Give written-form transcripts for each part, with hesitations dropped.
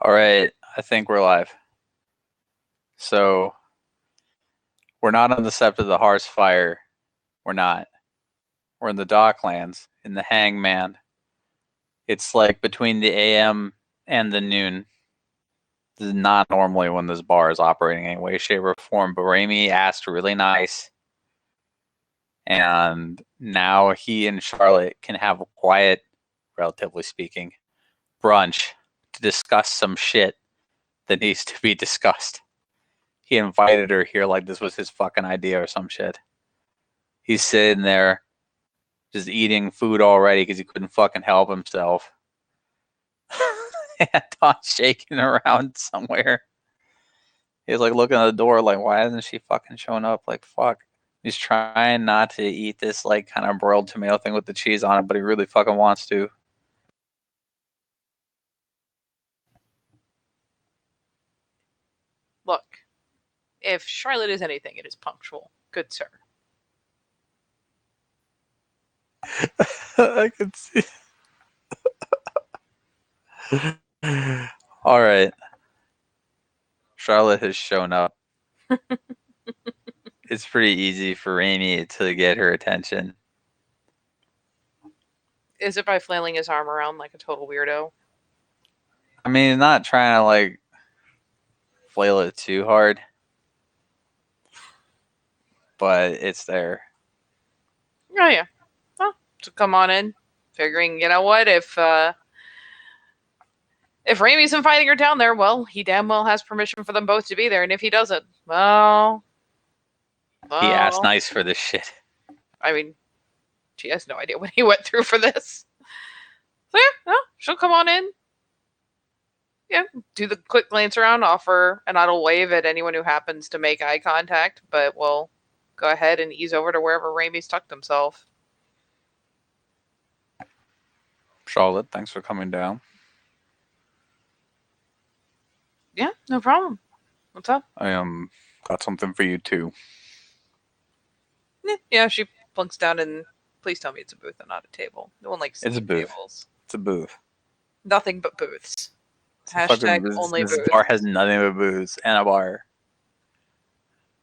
All right, I think we're live. So we're not on the Sept of the Hearth Fire. We're not. We're in the Docklands, in the Hangman. It's like between the AM and the noon. This is not normally when this bar is operating in any way, shape, or form. But Raimi asked really nice, and now he and Charlotte can have a quiet, relatively speaking, brunch to discuss some shit that needs to be discussed. He invited her here like this was his fucking idea or some shit. He's sitting there just eating food already because he couldn't fucking help himself. And Don's shaking around somewhere. He's like looking at the door like, why hasn't she fucking shown up? Like, fuck. He's trying not to eat this like kind of broiled tomato thing with the cheese on it, but he really fucking wants to. Look, if Charlotte is anything, it is punctual. Good sir. I can see. All right. Charlotte has shown up. It's pretty easy for Amy to get her attention. Is it by flailing his arm around like a total weirdo? I mean, he's not trying to like flail it too hard, but it's there. Oh yeah. Well, so come on in. Figuring, you know what, if Raimi's inviting her down there, well, he damn well has permission for them both to be there, and if he doesn't, well, He asked nice for this shit. I mean, she has no idea what he went through for this. So yeah, no, she'll come on in. Yeah, do the quick glance around, offer an idle wave at anyone who happens to make eye contact, but we'll go ahead and ease over to wherever Raimi's tucked himself. Charlotte, thanks for coming down. Yeah, no problem. What's up? I got something for you too. Yeah, she plunks down and please tell me it's a booth and not a table. No one likes It's a booth. tables. It's a booth. Nothing but booths. Fucking, Only this booth. bar has nothing but booths and a bar.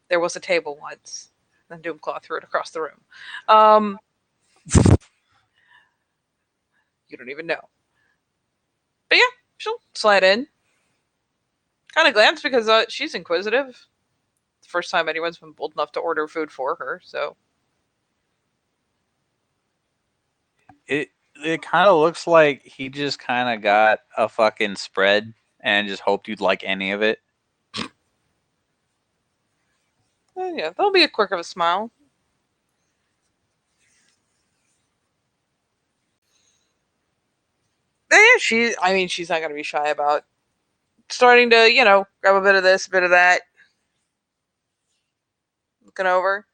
There was a table once. Then Doomclaw threw it across the room. You don't even know. But yeah, she'll slide in. Kind of glance because she's inquisitive. The first time anyone's been bold enough to order food for her, so. It kind of looks like he just kind of got a fucking spread and just hoped you'd like any of it. Yeah, that'll be a quirk of a smile. Yeah, she's not going to be shy about starting to, grab a bit of this, a bit of that. Looking over.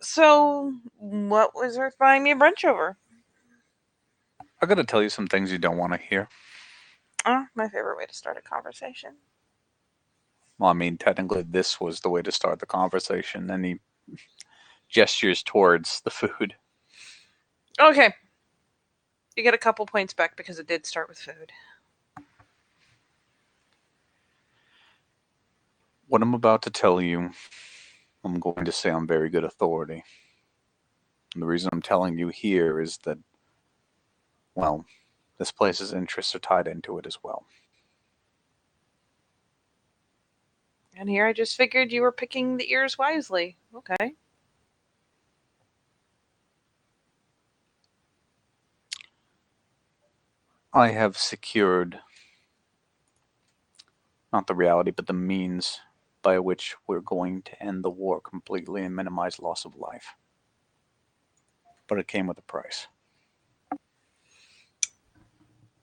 So, what was her buying me a brunch over? I gotta tell you some things you don't want to hear. Oh, my favorite way to start a conversation. Well, I mean, technically, this was the way to start the conversation, and he gestures towards the food. Okay. You get a couple points back because it did start with food. What I'm about to tell you, I'm going to say on very good authority. And the reason I'm telling you here is that, well, this place's interests are tied into it as well. And here I just figured you were picking the ears wisely. Okay. I have secured not the reality, but the means by which we're going to end the war completely and minimize loss of life. But it came with a price.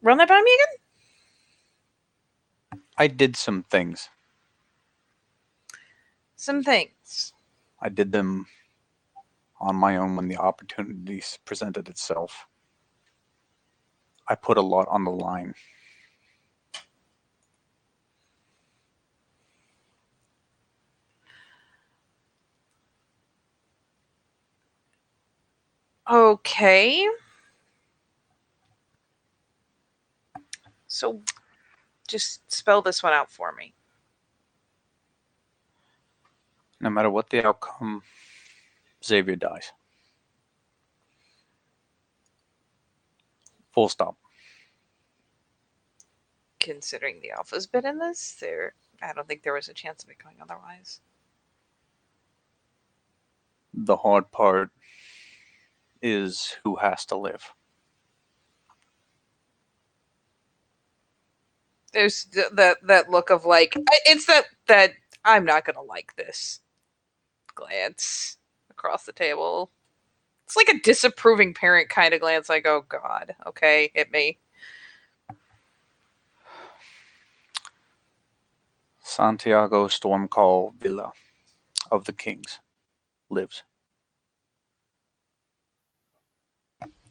Run that by me again? I did some things. Some things. I did them on my own when the opportunity presented itself. I put a lot on the line. Okay. So just spell this one out for me. No matter what the outcome, Xavier dies. Full stop. Considering the alpha's been in this, I don't think there was a chance of it going otherwise. The hard part is who has to live. There's that look of like it's that I'm not gonna like this glance across the table. It's like a disapproving parent kind of glance, like, oh god, okay, hit me. Santiago Stormcall Villa of the Kings lives.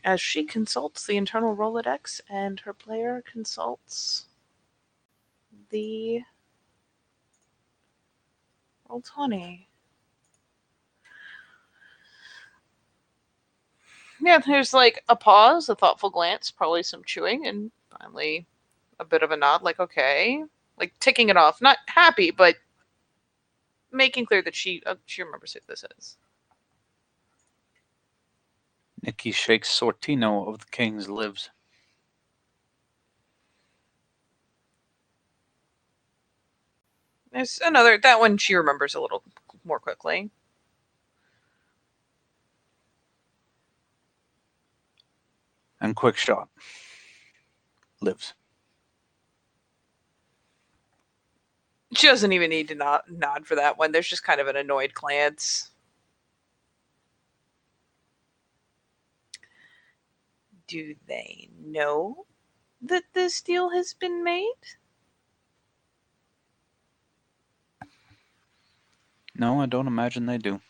As she consults the internal Rolodex and her player consults the Roll20. Yeah, there's like a pause, a thoughtful glance, probably some chewing, and finally a bit of a nod, like, okay. Like ticking it off. Not happy, but making clear that she remembers who this is. Nikki Shakes Sortino of the Kings lives. There's another, that one she remembers a little more quickly. And Quick Shot lives. She doesn't even need to nod for that one. There's just kind of an annoyed glance. Do they know that this deal has been made? No, I don't imagine they do.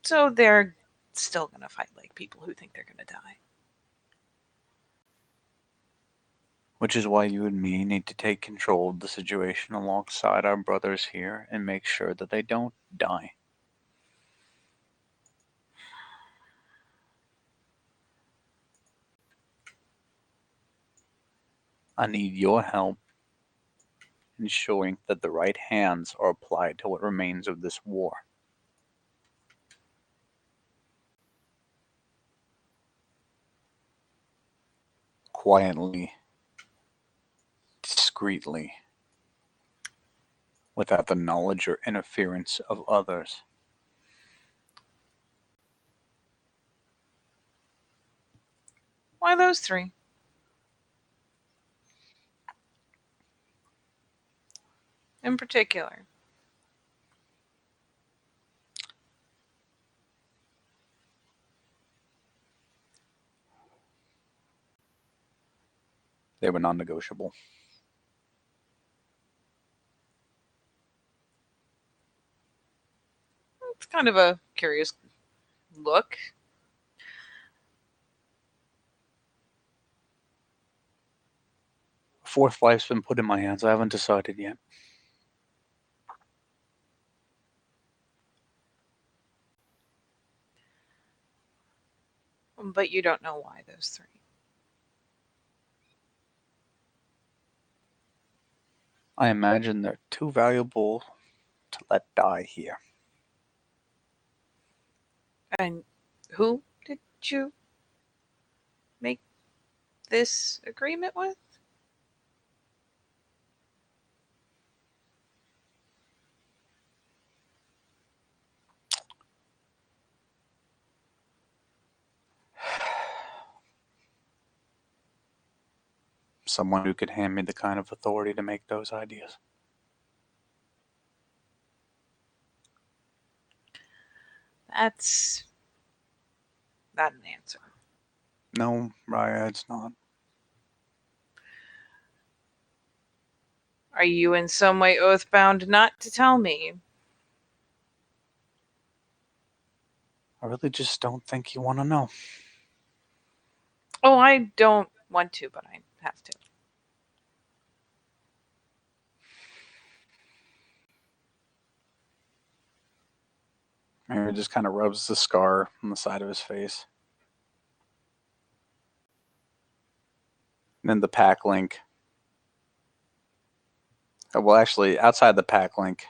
So they're still gonna fight like people who think they're gonna die. Which is why you and me need to take control of the situation alongside our brothers here and make sure that they don't die. I need your help ensuring that the right hands are applied to what remains of this war. Quietly, discreetly, without the knowledge or interference of others. Why those three? In particular. They were non-negotiable. It's kind of a curious look. A fourth life's been put in my hands. I haven't decided yet. But you don't know why those three. I imagine they're too valuable to let die here. And who did you make this agreement with? Someone who could hand me the kind of authority to make those ideas. That's not an answer. No, Raya, it's not. Are you in some way oath bound not to tell me? I really just don't think you want to know. Oh, I don't want to, but I have to. Mary just kind of rubs the scar on the side of his face. And then the pack link. Well, actually, outside the pack link,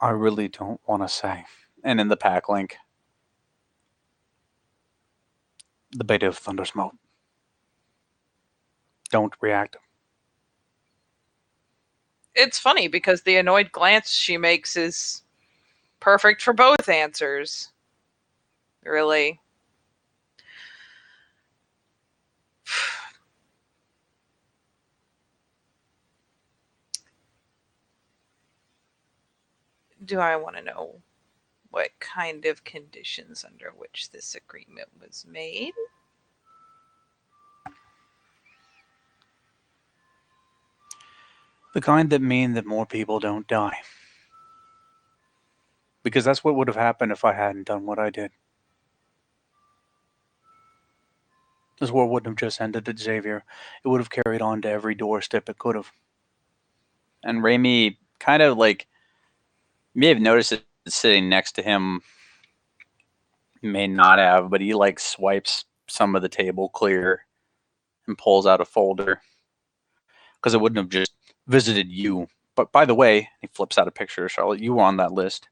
I really don't want to say. And in the pack link, the beta of Thundersmote. Don't react. It's funny because the annoyed glance she makes is perfect for both answers. Really. Do I want to know what kind of conditions under which this agreement was made? The kind that mean that more people don't die. Because that's what would have happened if I hadn't done what I did. This war wouldn't have just ended at Xavier. It would have carried on to every doorstep it could have. And Raimi kind of like may have noticed it sitting next to him, may not have, but he like swipes some of the table clear and pulls out a folder because it wouldn't have just visited you. But by the way, he flips out a picture of Charlotte. You were on that list.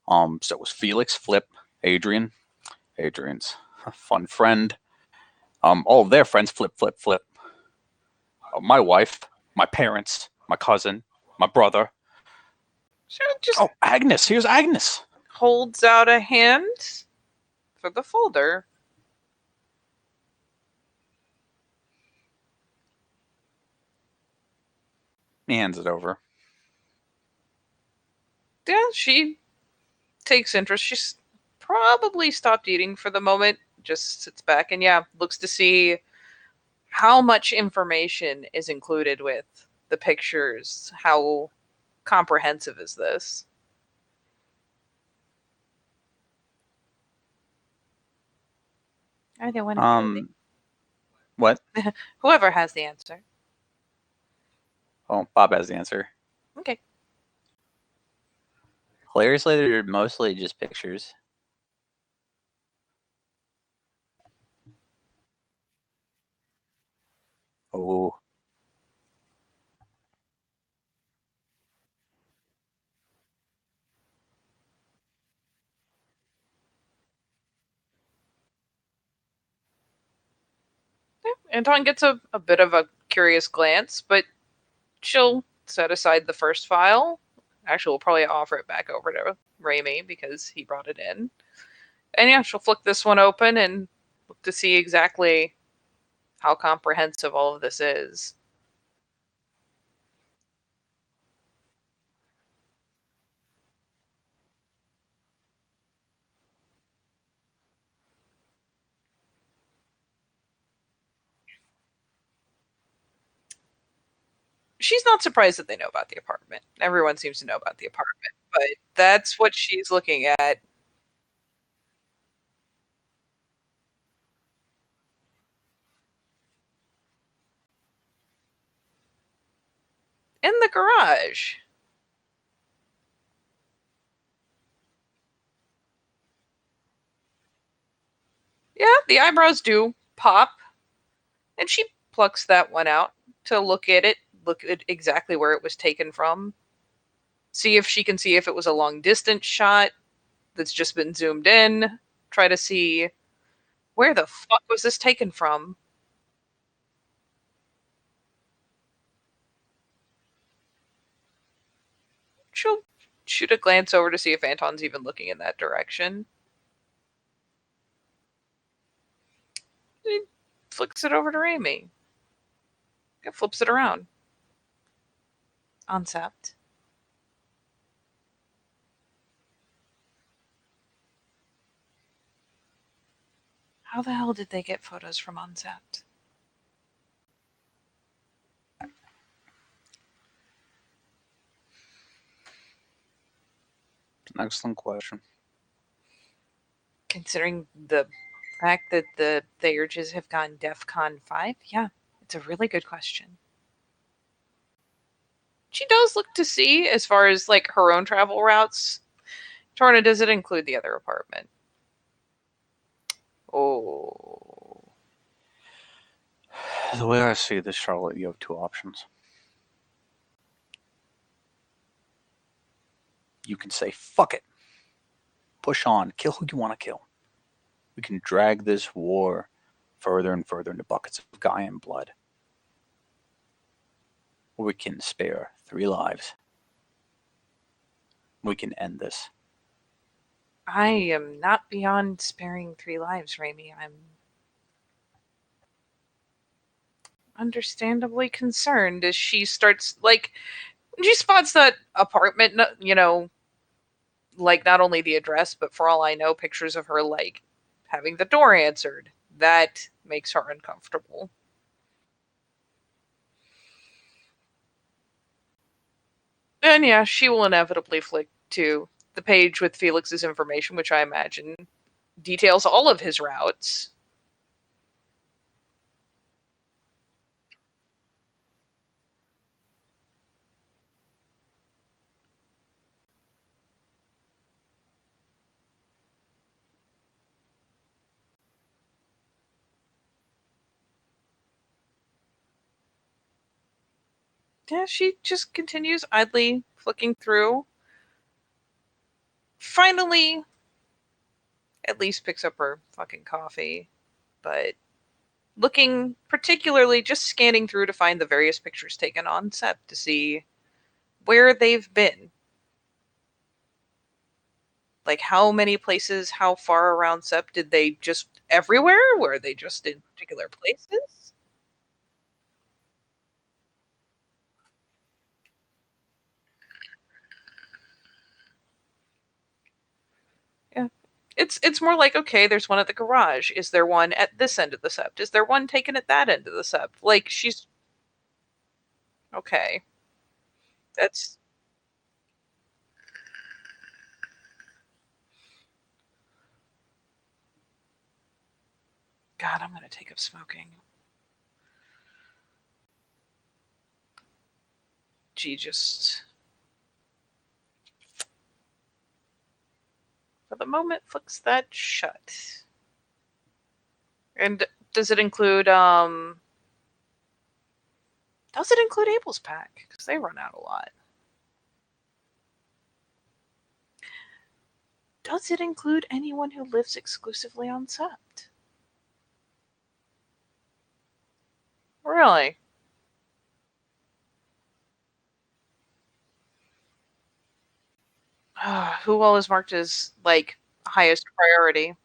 So it was Felix, Flip, Adrian, Adrian's fun friend. All of their friends, Flip, Flip, Flip. My wife, my parents, my cousin, my brother. She just Agnes. Here's Agnes. holds out a hand for the folder. He hands it over. Yeah, she takes interest. She's probably stopped eating for the moment, just sits back and, yeah, looks to see how much information is included with the pictures. How comprehensive is this? I don't want to What? Whoever has the answer. Oh, Bob has the answer. Okay. Hilariously, they're mostly just pictures. Oh. Yeah, Anton gets a bit of a curious glance, but she'll set aside the first file. Actually, we'll probably offer it back over to Raimi because he brought it in. And yeah, she'll flick this one open and look to see exactly how comprehensive all of this is. She's not surprised that they know about the apartment. Everyone seems to know about the apartment, but that's what she's looking at. In the garage. Yeah, the eyebrows do pop, and she plucks that one out to look at it, look at exactly where it was taken from, see if she can see if it was a long distance shot that's just been zoomed in, try to see where the fuck was this taken from. She'll shoot a glance over to see if Anton's even looking in that direction. He flicks it over to Amy. Flips it around. Unsapped. How the hell did they get photos from Unsapped? An excellent question. Considering the fact that the Thayrges have gone DEFCON 5, yeah, it's a really good question. She does look to see, as far as like her own travel routes, Torna, does it include the other apartment? Oh. The way I see this, Charlotte, you have two options. You can say, fuck it. Push on. Kill who you want to kill. We can drag this war further and further into buckets of Gaian blood. Or we can spare 3 lives. We can end this. I am not beyond sparing 3 lives, Raimi. I'm understandably concerned as she starts, like, when she spots that apartment, like, not only the address, but for all I know, pictures of her, like, having the door answered. That makes her uncomfortable. And yeah, she will inevitably flick to the page with Felix's information, which I imagine details all of his routes. Yeah, she just continues idly flicking through. Finally, at least picks up her fucking coffee, but looking particularly just scanning through to find the various pictures taken on set to see where they've been. Like, how many places, how far around Sep did they just everywhere? Were they just in particular places? Yeah. It's more like, okay, there's one at the garage. Is there one at this end of the sept? Is there one taken at that end of the sept? Like, she's okay. That's God, I'm gonna take up smoking. She just for the moment flicks that shut. And does it include does it include Abel's pack? Because they run out a lot. Does it include anyone who lives exclusively on Sept? Really? Who all is marked as, like, highest priority?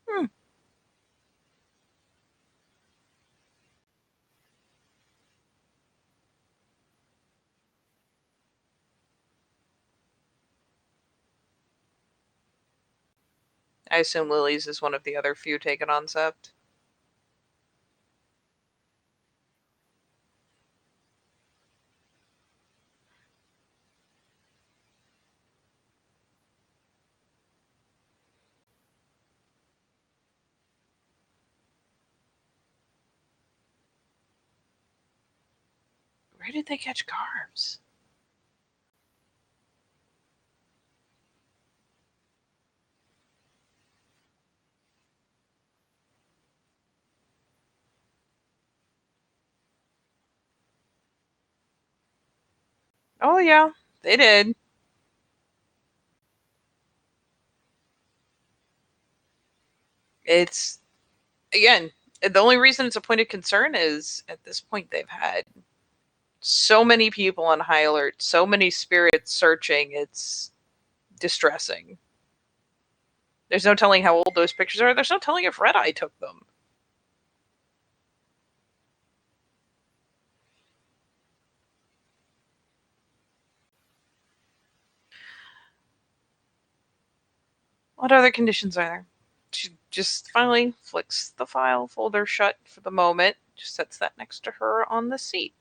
Hmm. I assume Lily's is one of the other few taken on Sept. Where did they catch Garbs? Oh yeah, they did. It's again, the only reason it's a point of concern is at this point they've had so many people on high alert, so many spirits searching. It's distressing. There's no telling how old those pictures are. There's no telling if Red Eye took them. What other conditions are there? She just finally flicks the file folder shut for the moment, just sets that next to her on the seat.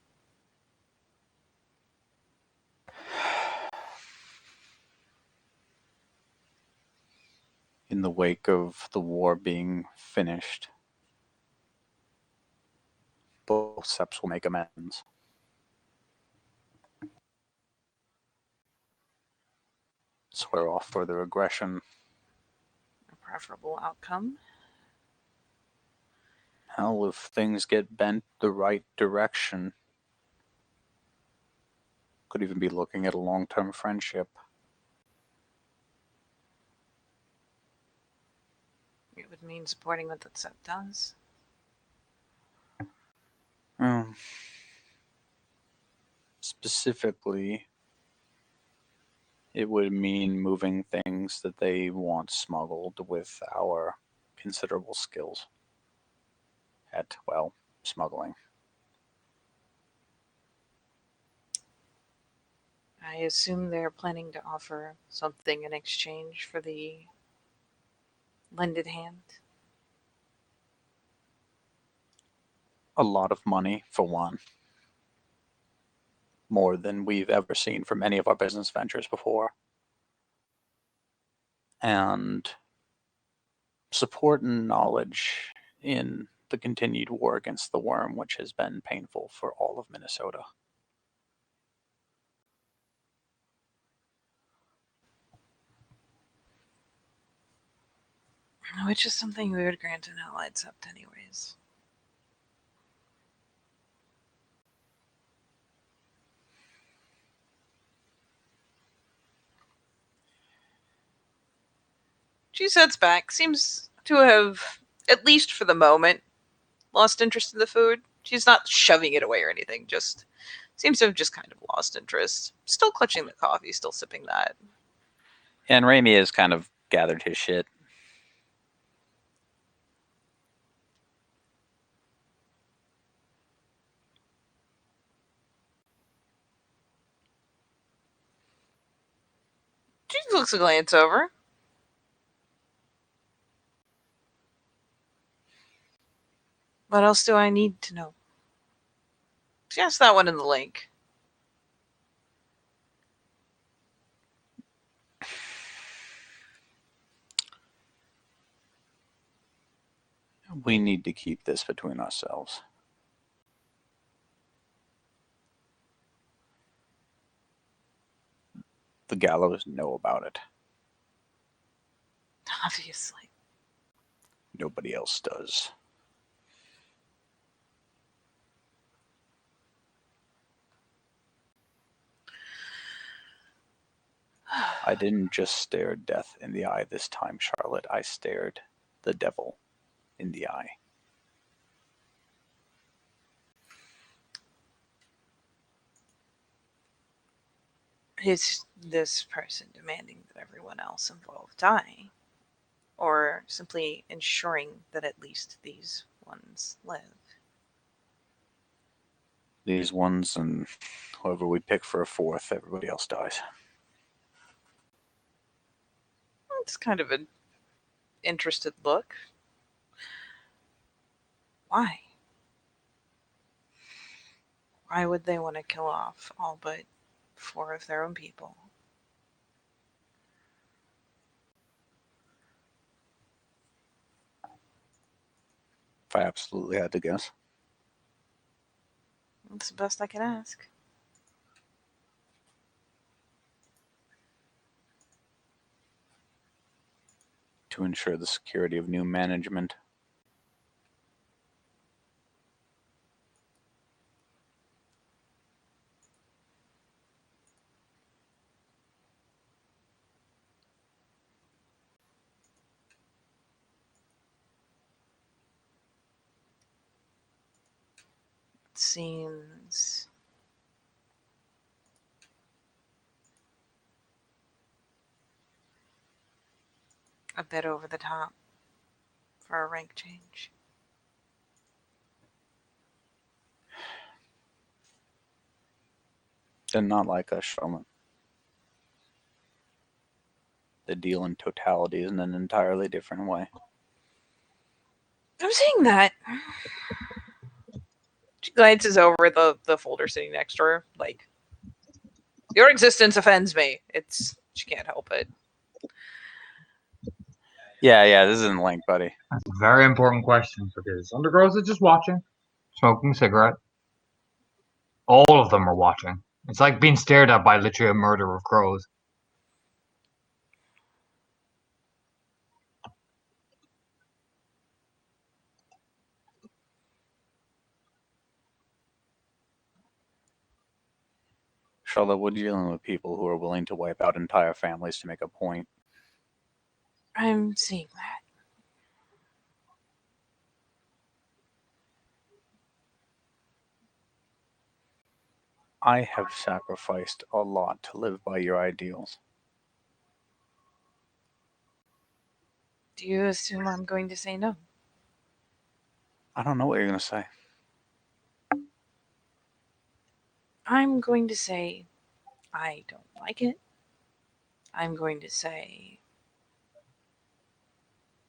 in the wake of the war being finished, both seps will make amends. Swear off further aggression. A preferable outcome. Hell, if things get bent the right direction, could even be looking at a long-term friendship. It would mean supporting what that set does. Specifically, it would mean moving things that they want smuggled with our considerable skills at, well, smuggling. I assume they're planning to offer something in exchange for the lended hand. A lot of money, for one. More than we've ever seen from any of our business ventures before. And support and knowledge in the continued war against the worm, which has been painful for all of Minnesota. Which is something we would grant an allied sept anyways. She sits back, seems to have, at least for the moment, lost interest in the food. She's not shoving it away or anything, just seems to have just kind of lost interest. Still clutching the coffee, still sipping that. And Raimi has kind of gathered his shit. She looks a glance over. What else do I need to know? She asked that one in the link. We need to keep this between ourselves. The gallows know about it. Obviously. Nobody else does. I didn't just stare death in the eye this time, Charlotte. I stared the devil in the eye. Is this person demanding that everyone else involved die? Or simply ensuring that at least these ones live? These ones, and whoever we pick for a fourth, everybody else dies. It's kind of an interested look. Why? Why would they want to kill off all but 4 of their own people? If I absolutely had to guess. That's the best I can ask. To ensure the security of new management. It seems a bit over the top for a rank change. They're not like us, Charlotte. The deal in totality is in an entirely different way. I'm seeing that. She glances over at the folder sitting next to her, like, your existence offends me. She can't help it. Yeah, this isn't Link, buddy. That's a very important question because undergirls are just watching, smoking a cigarette. All of them are watching. It's like being stared at by literally a murder of crows. Charlotte, we're dealing with people who are willing to wipe out entire families to make a point. I'm seeing that. I have sacrificed a lot to live by your ideals. Do you assume I'm going to say no? I don't know what you're going to say. I'm going to say I don't like it. I'm going to say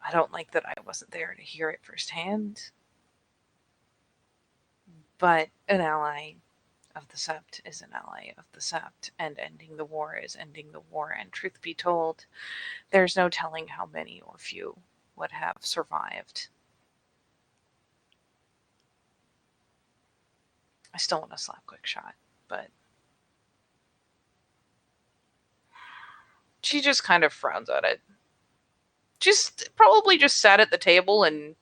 I don't like that I wasn't there to hear it firsthand. But an ally of the Sept is an ally of the Sept, and ending the war is ending the war. And truth be told, there's no telling how many or few would have survived. I still want to slap quick shot, but she just kind of frowns at it. Just probably just sat at the table and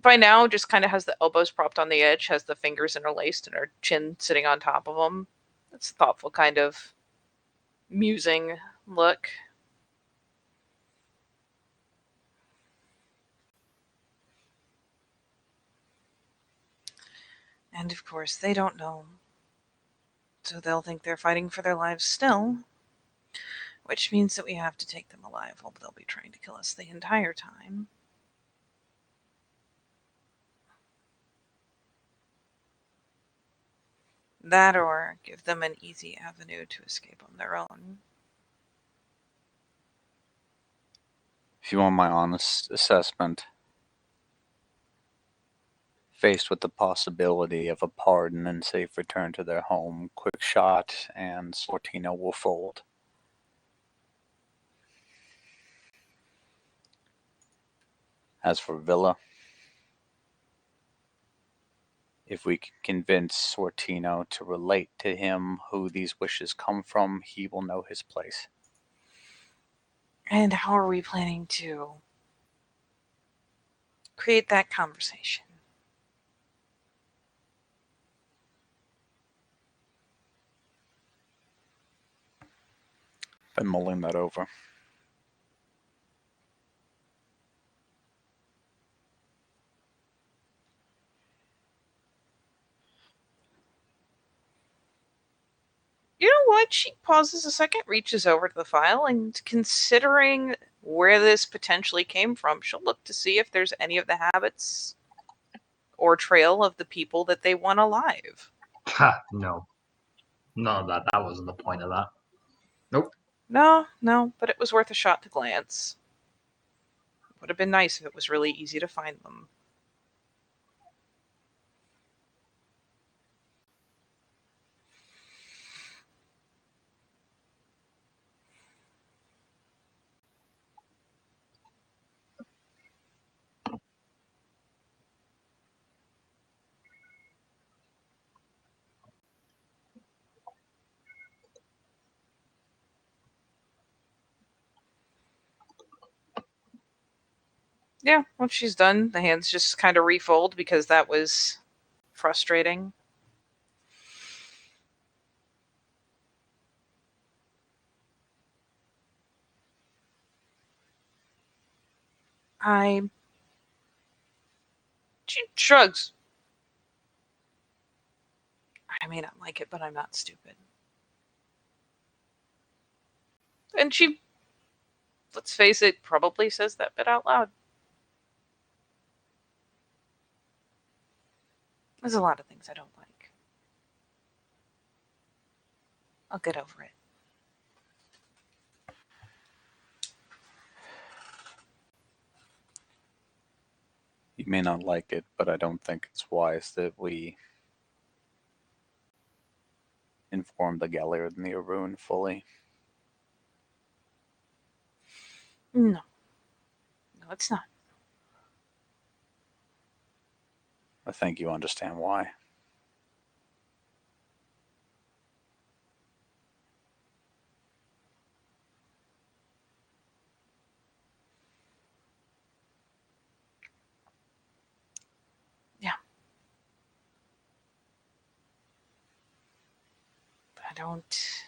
by now just kind of has the elbows propped on the edge, has the fingers interlaced and her chin sitting on top of them. It's a thoughtful kind of musing look. And of course, they don't know. So they'll think they're fighting for their lives still, which means that we have to take them alive while they'll be trying to kill us the entire time. That or give them an easy avenue to escape on their own. If you want my honest assessment, faced with the possibility of a pardon and safe return to their home, Quick Shot and Sortino will fold. As for Villa, if we can convince Sortino to relate to him who these wishes come from, he will know his place. And how are we planning to create that conversation? Been mulling that over. You know what? She pauses a second, reaches over to the file, and considering where this potentially came from, she'll look to see if there's any of the habits or trail of the people that they want alive. Ha, no. None of that. That wasn't the point of that. Nope. No, but it was worth a shot to glance. Would have been nice if it was really easy to find them. Yeah, once she's done, the hands just kind of refold because that was frustrating. I. She shrugs. I may not like it, but I'm not stupid. And she, let's face it, probably says that bit out loud. There's a lot of things I don't like. I'll get over it. You may not like it, but I don't think it's wise that we inform the Galliard and the Arun fully. No, it's not. I think you understand why. Yeah. I don't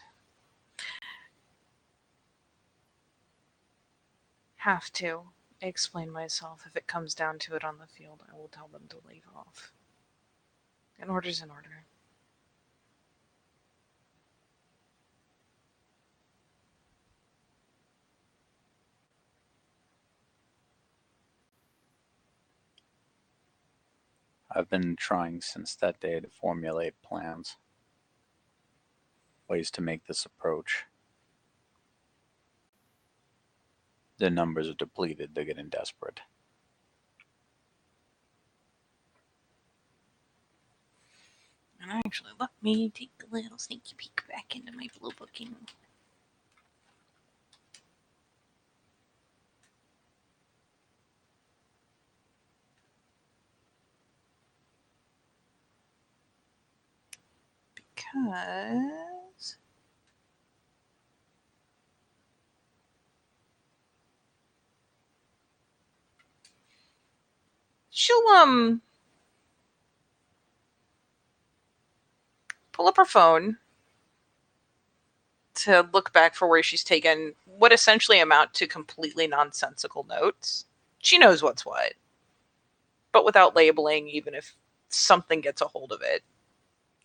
have to explain myself. If it comes down to it on the field, I will tell them to leave off. An order's an order. I've been trying since that day to formulate plans, ways to make this approach. The numbers are depleted, they're getting desperate. And actually, let me take a little sneaky peek back into my blue booking. Because she'll pull up her phone to look back for where she's taken what essentially amount to completely nonsensical notes. She knows what's what, but without labeling, even if something gets a hold of it,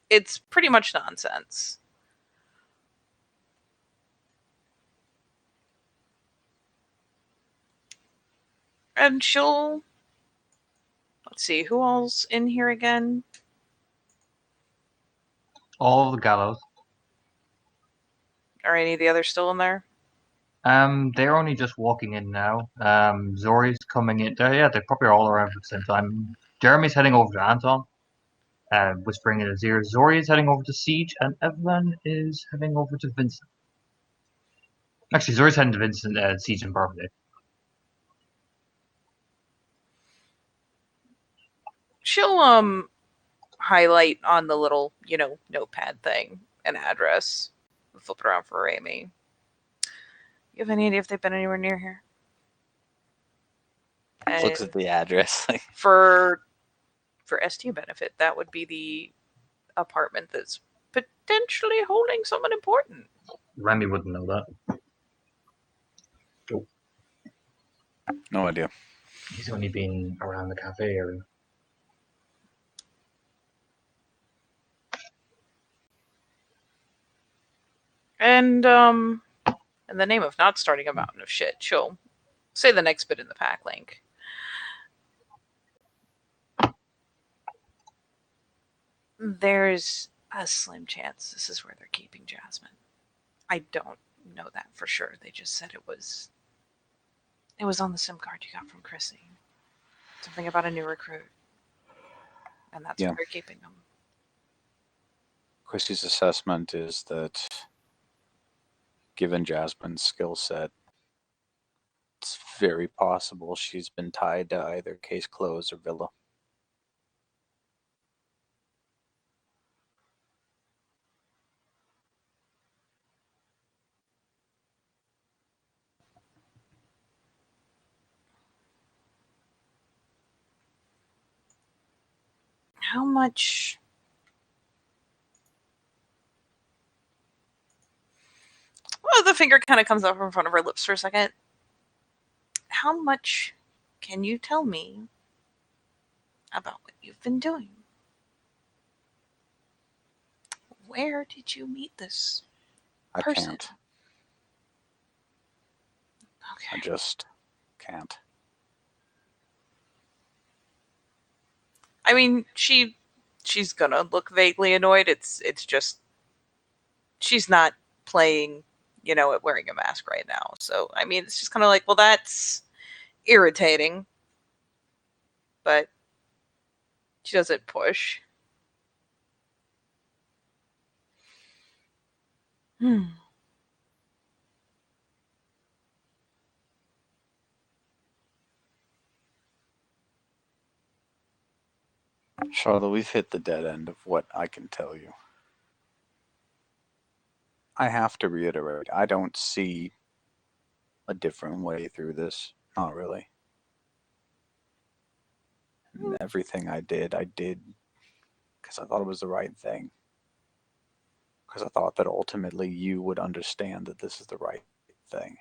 it's pretty much nonsense. And she'll, let's see, who all's in here again? All of the gallows. Are any of the others still in there? They're only just walking in now. Zori's coming in. Yeah, they're probably all around at the same time. Jeremy's heading over to Anton, whispering in his ear. Zori is heading over to Siege, and Evelyn is heading over to Vincent. Actually, Zori's heading to Vincent, Siege, and Barbara. She'll highlight on the little, notepad thing an address. Flip it around for Amy. You have any idea if they've been anywhere near here? Looks at the address. For ST benefit, that would be the apartment that's potentially holding someone important. Remy wouldn't know that. No idea. He's only been around the cafe area. And in the name of not starting a mountain of shit, she'll say the next bit in the pack link. There's a slim chance this is where they're keeping Jasmine. I don't know that for sure. They just said it was on the SIM card you got from Chrissy. Something about a new recruit. And that's Yeah. where they're keeping them. Christy's assessment is that given Jasmine's skill set, it's very possible she's been tied to either Case Closed or Villa. How much? Well, the finger kind of comes up in front of her lips for a second. How much can you tell me about what you've been doing? Where did you meet this person? I can't. Okay. I just can't. I mean, she's gonna look vaguely annoyed. It's just she's not playing, at wearing a mask right now. So I mean, it's just kind of like, well, that's irritating, but she doesn't push. Charlotte, we've hit the dead end of what I can tell you. I have to reiterate, I don't see a different way through this. Not really. And everything I did because I thought it was the right thing. Because I thought that ultimately you would understand that this is the right thing.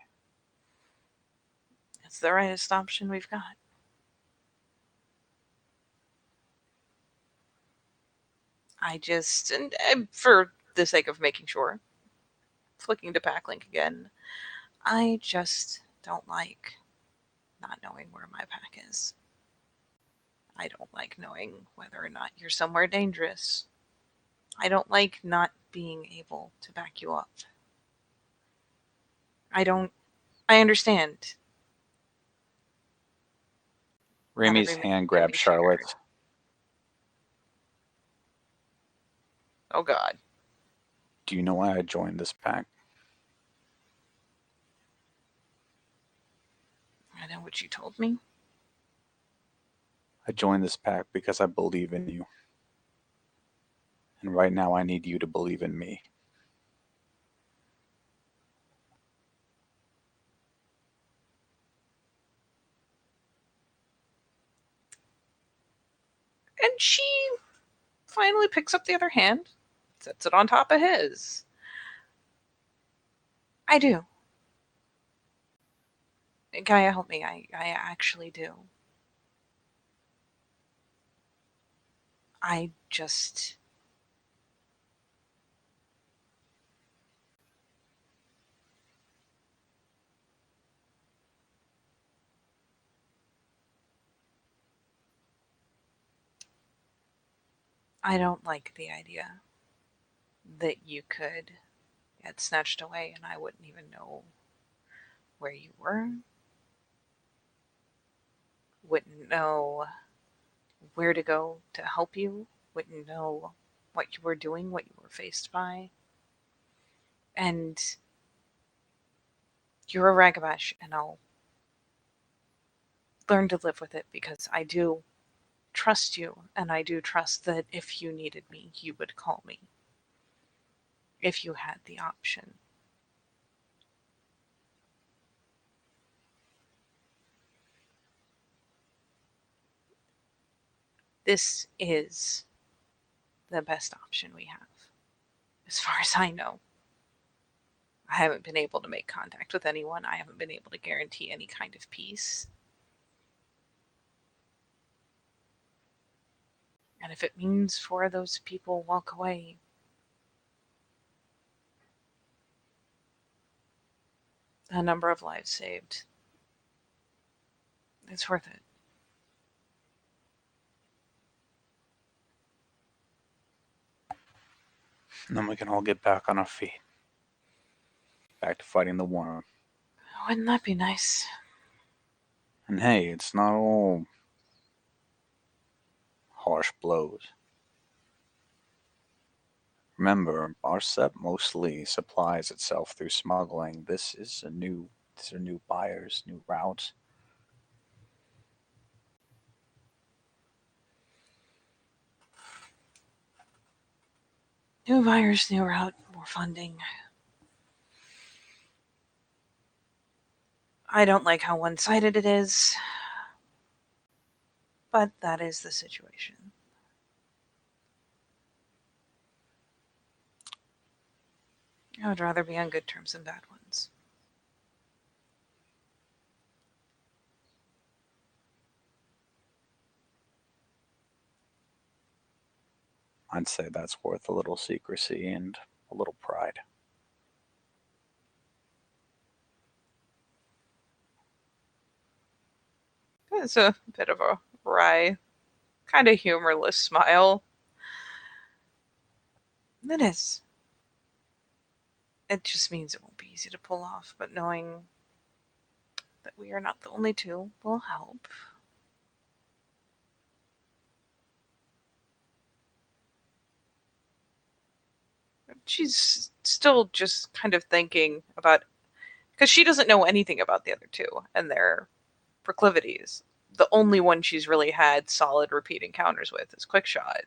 It's the rightest option we've got. I just, and for the sake of making sure, flicking to Packlink again, I just don't like not knowing where my pack is. I don't like knowing whether or not you're somewhere dangerous. I don't like not being able to back you up. I understand. Not Remy's every man hand can grabbed be triggered. Charlotte's. Oh God. Do you know why I joined this pack? I know what you told me. I joined this pack because I believe in you. And right now I need you to believe in me. And she finally picks up the other hand, sets it on top of his. I do. Gaia, help me. I actually do. I just. I don't like the idea that you could get snatched away and I wouldn't even know where you were, wouldn't know where to go to help you, wouldn't know what you were doing, what you were faced by. And you're a Ragabash, and I'll learn to live with it because I do trust you, and I do trust that if you needed me, you would call me. If you had the option. This is the best option we have, as far as I know. I haven't been able to make contact with anyone. I haven't been able to guarantee any kind of peace. And if it means four of those people walk away, a number of lives saved, it's worth it. And then we can all get back on our feet. Back to fighting the worm. Wouldn't that be nice? And hey, it's not all harsh blows. Remember, our SEP mostly supplies itself through smuggling. These are new buyers, new routes. New buyers, new route, more funding. I don't like how one sided it is, but that is the situation. I would rather be on good terms than bad ones. I'd say that's worth a little secrecy and a little pride. It's a bit of a wry, kind of humorless smile. It is. It just means it won't be easy to pull off, but knowing that we are not the only two will help. She's still just kind of thinking about, because she doesn't know anything about the other two and their proclivities. the only one she's really had solid repeat encounters with is Quickshot.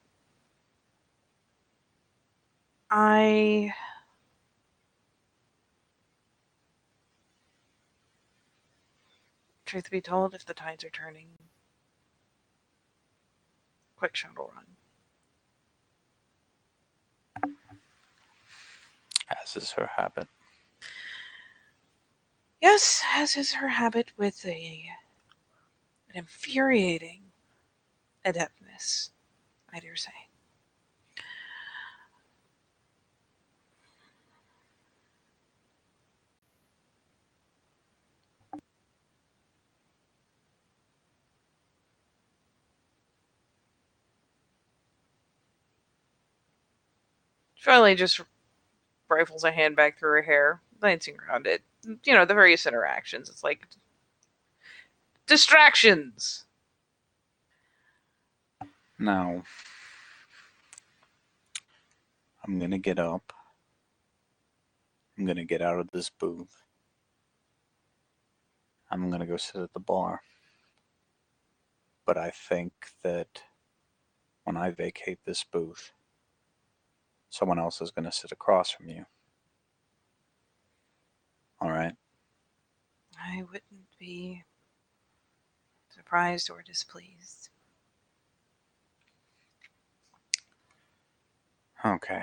Truth be told, if the tides are turning, Quickshot will run. As is her habit. Yes, as is her habit with an infuriating adeptness, I dare say. She finally just rifles a hand back through her hair, glancing around it. You know, the various interactions. It's like distractions. Now, I'm going to get up. I'm going to get out of this booth. I'm going to go sit at the bar. But I think that when I vacate this booth, someone else is going to sit across from you. All right? I wouldn't be surprised or displeased. Okay.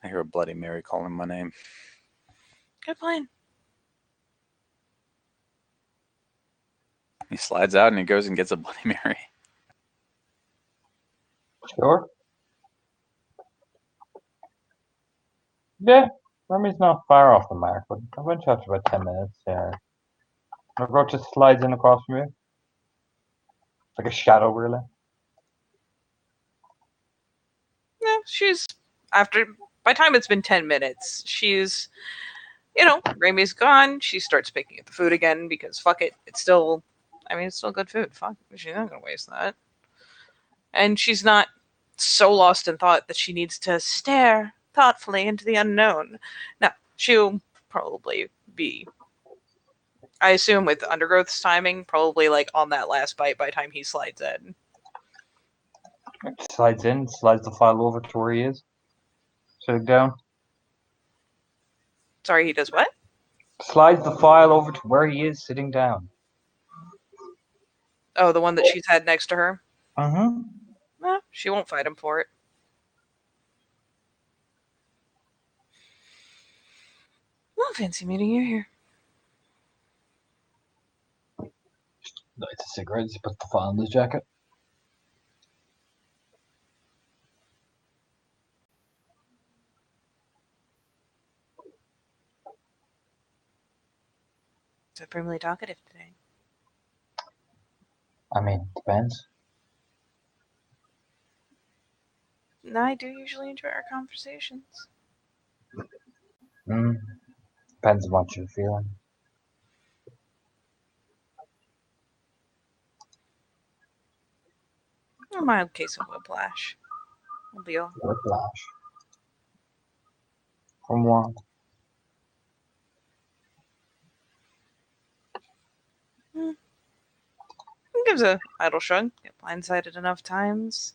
I hear a Bloody Mary calling my name. Good plan. He slides out and he goes and gets a Bloody Mary. Sure. Yeah, Remy's not far off the mark, but I'm going to after about 10 minutes. Margot just slides in across from you. Like a shadow, really. Yeah, she's after. By the time it's been 10 minutes, she's, you know, Remy's gone. She starts picking at the food again because fuck it, it's still. I mean, it's still good food. Fuck, she's not gonna waste that. And she's not so lost in thought that she needs to stare thoughtfully into the unknown. No, she'll probably be. I assume with Undergrowth's timing, probably like on that last bite by the time he slides in. Slides in, slides the file over to where he is. Sitting down. Sorry, he does what? Slides the file over to where he is sitting down. Oh, the one that she's had next to her? Mm-hmm. Well, she won't fight him for it. Well, fancy meeting you here. Lights a cigarette, he puts the file in his jacket. Supremely talkative today. I mean, depends. No, I do usually enjoy our conversations. Depends on what you're feeling. A mild case of whiplash. No deal. Whiplash. From what? He gives a idle shrug. Get blindsided enough times.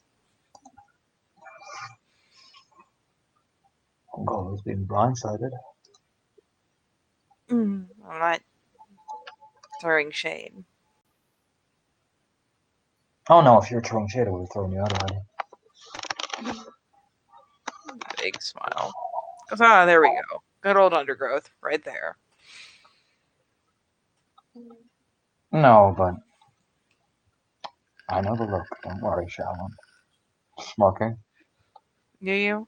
I'm always being blindsided. I'm not throwing shade. Oh no, if you're throwing shade, I would have thrown you out already. Big smile. Goes, ah, there we go. Good old Undergrowth, right there. No, but I know the look. Don't worry, Sharon. Smirking. Do you?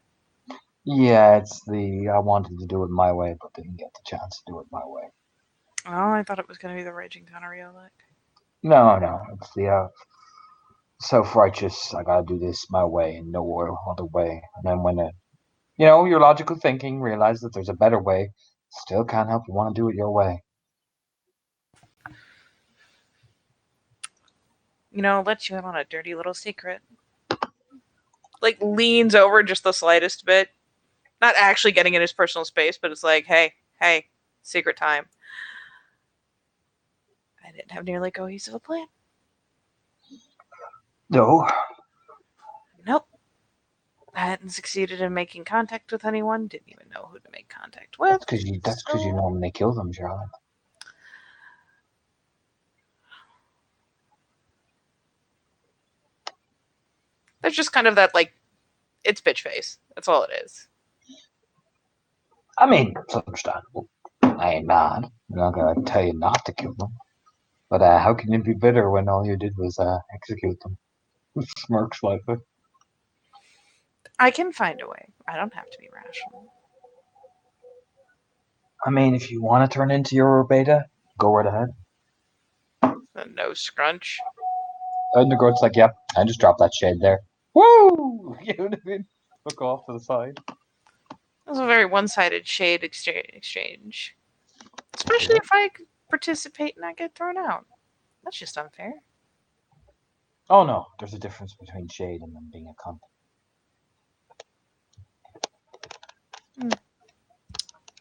Yeah, it's the I wanted to do it my way, but didn't get the chance to do it my way. Oh, I thought it was going to be the Raging Gonorrhea look. No, it's the self-righteous. I gotta do this my way and no other way. And then when your logical thinking realize that there's a better way, still can't help you want to do it your way. You know, let you in on a dirty little secret. Like, leans over just the slightest bit. Not actually getting in his personal space, but it's like, hey, secret time. I I didn't have nearly cohesive a plan. No. Nope. I hadn't succeeded in making contact with anyone, didn't even know who to make contact with. That's because you normally kill them, Charlotte. There's just kind of that, like, it's bitch face. That's all it is. I mean, it's understandable. I ain't mad. I'm not gonna tell you not to kill them. But how can you be bitter when all you did was execute them? Smirks slightly. I can find a way. I don't have to be rational. I mean, if you want to turn into your beta, go right ahead. The no scrunch. And the goat's like, yep, I just dropped that shade there. Woo! You know what I mean? Look off to the side. It was a very one-sided shade exchange. Especially if I participate and I get thrown out. That's just unfair. Oh no, there's a difference between shade and them being a cunt.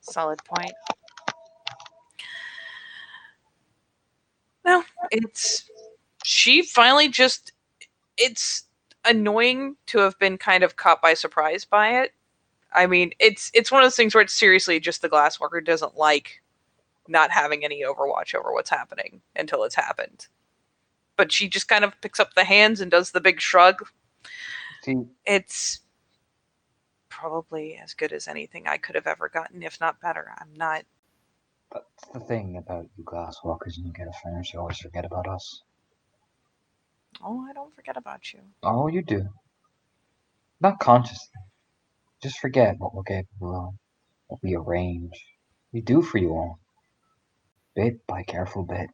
Solid point. No, she finally just, it's annoying to have been kind of caught by surprise by it. I mean, it's one of those things where it's seriously just the glassworker doesn't like not having any overwatch over what's happening until it's happened. But she just kind of picks up the hands and does the big shrug. See, It's probably as good as anything I could have ever gotten, if not better. I'm not. that's the thing about you glasswalkers, and you get a finish, you always forget about us. Oh, I don't forget about you. Oh, you do. Not consciously. Just forget what we're capable of, what we arrange, we do for you all. Bit by careful bit.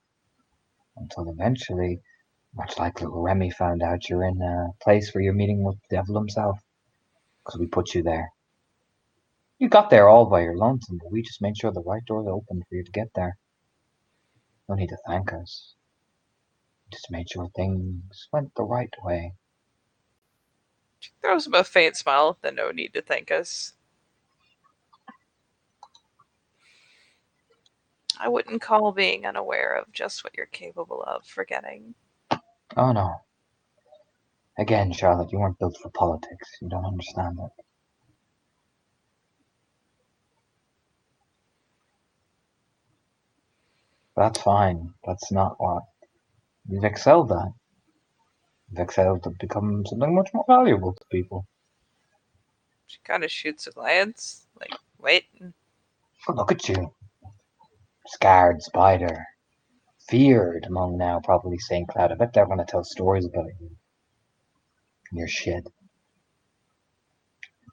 Until eventually, much like little Remy found out, you're in a place where you're meeting with the devil himself. Because we put you there. You got there all by your lonesome, but we just made sure the right doors opened for you to get there. No need to thank us. We just made sure things went the right way. She throws him a faint smile, then no need to thank us. I wouldn't call being unaware of just what you're capable of forgetting. Oh no. Again, Charlotte, you weren't built for politics. You don't understand it. That's fine. That's not what. You've excelled at. You've excelled to become something much more valuable to people. She kind of shoots a glance, like, wait. Oh, look at you. Scared spider. Feared among now probably St. Cloud. I bet they're going to tell stories about you. And your shit.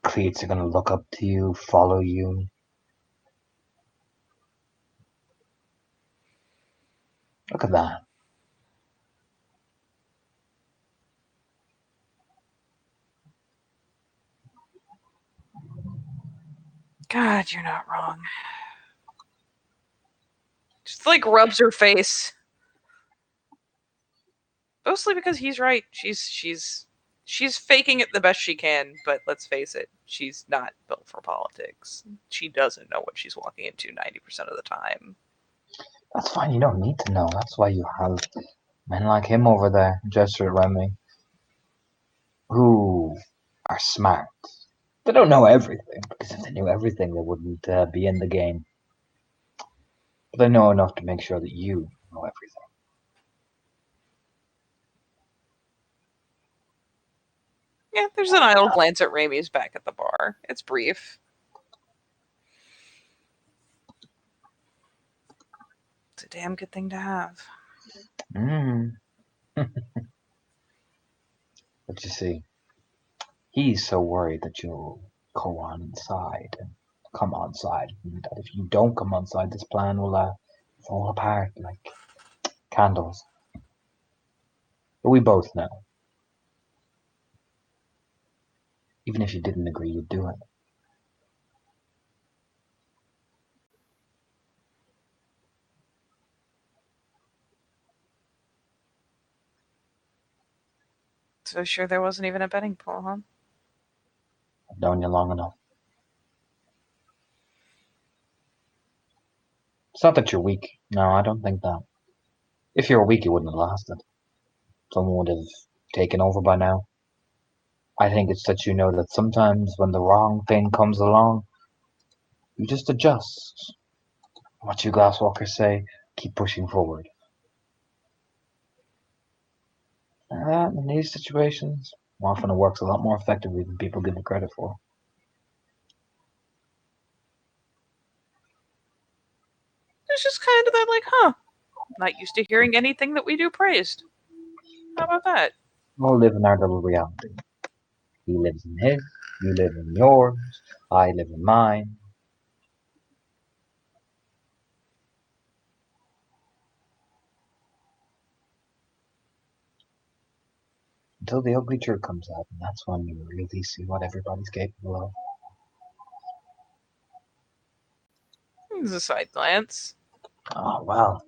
Cleats are going to look up to you, follow you. Look at that. God, you're not wrong. Just like rubs her face. Mostly because he's right. She's faking it the best she can, but let's face it, she's not built for politics. She doesn't know what she's walking into 90% of the time. That's fine. You don't need to know. That's why you have men like him over there, gesture at Remy, who are smart. They don't know everything, because if they knew everything, they wouldn't be in the game. But they know enough to make sure that you know everything. Yeah, there's an idle glance at Ramey's back at the bar. It's brief. It's a damn good thing to have. Mm. But you see, he's so worried that you'll go on inside and come on side, and that if you don't come on side, this plan will fall apart like candles. But we both know. Even if you didn't agree, you'd do it. So sure there wasn't even a betting pool, huh? I've known you long enough. It's not that you're weak. No, I don't think that. If you were weak, you wouldn't have lasted. Someone would have taken over by now. I think it's that you know that sometimes when the wrong thing comes along, you just adjust. What you glasswalkers say, keep pushing forward. In these situations, often it works a lot more effectively than people give it credit for. It's just kind of that, like, huh? Not used to hearing anything that we do praised. How about that? We'll live in our little reality. He lives in his, you live in yours, I live in mine. Until the ugly truth comes out, and that's when you really see what everybody's capable of. It's a side glance. Oh, well.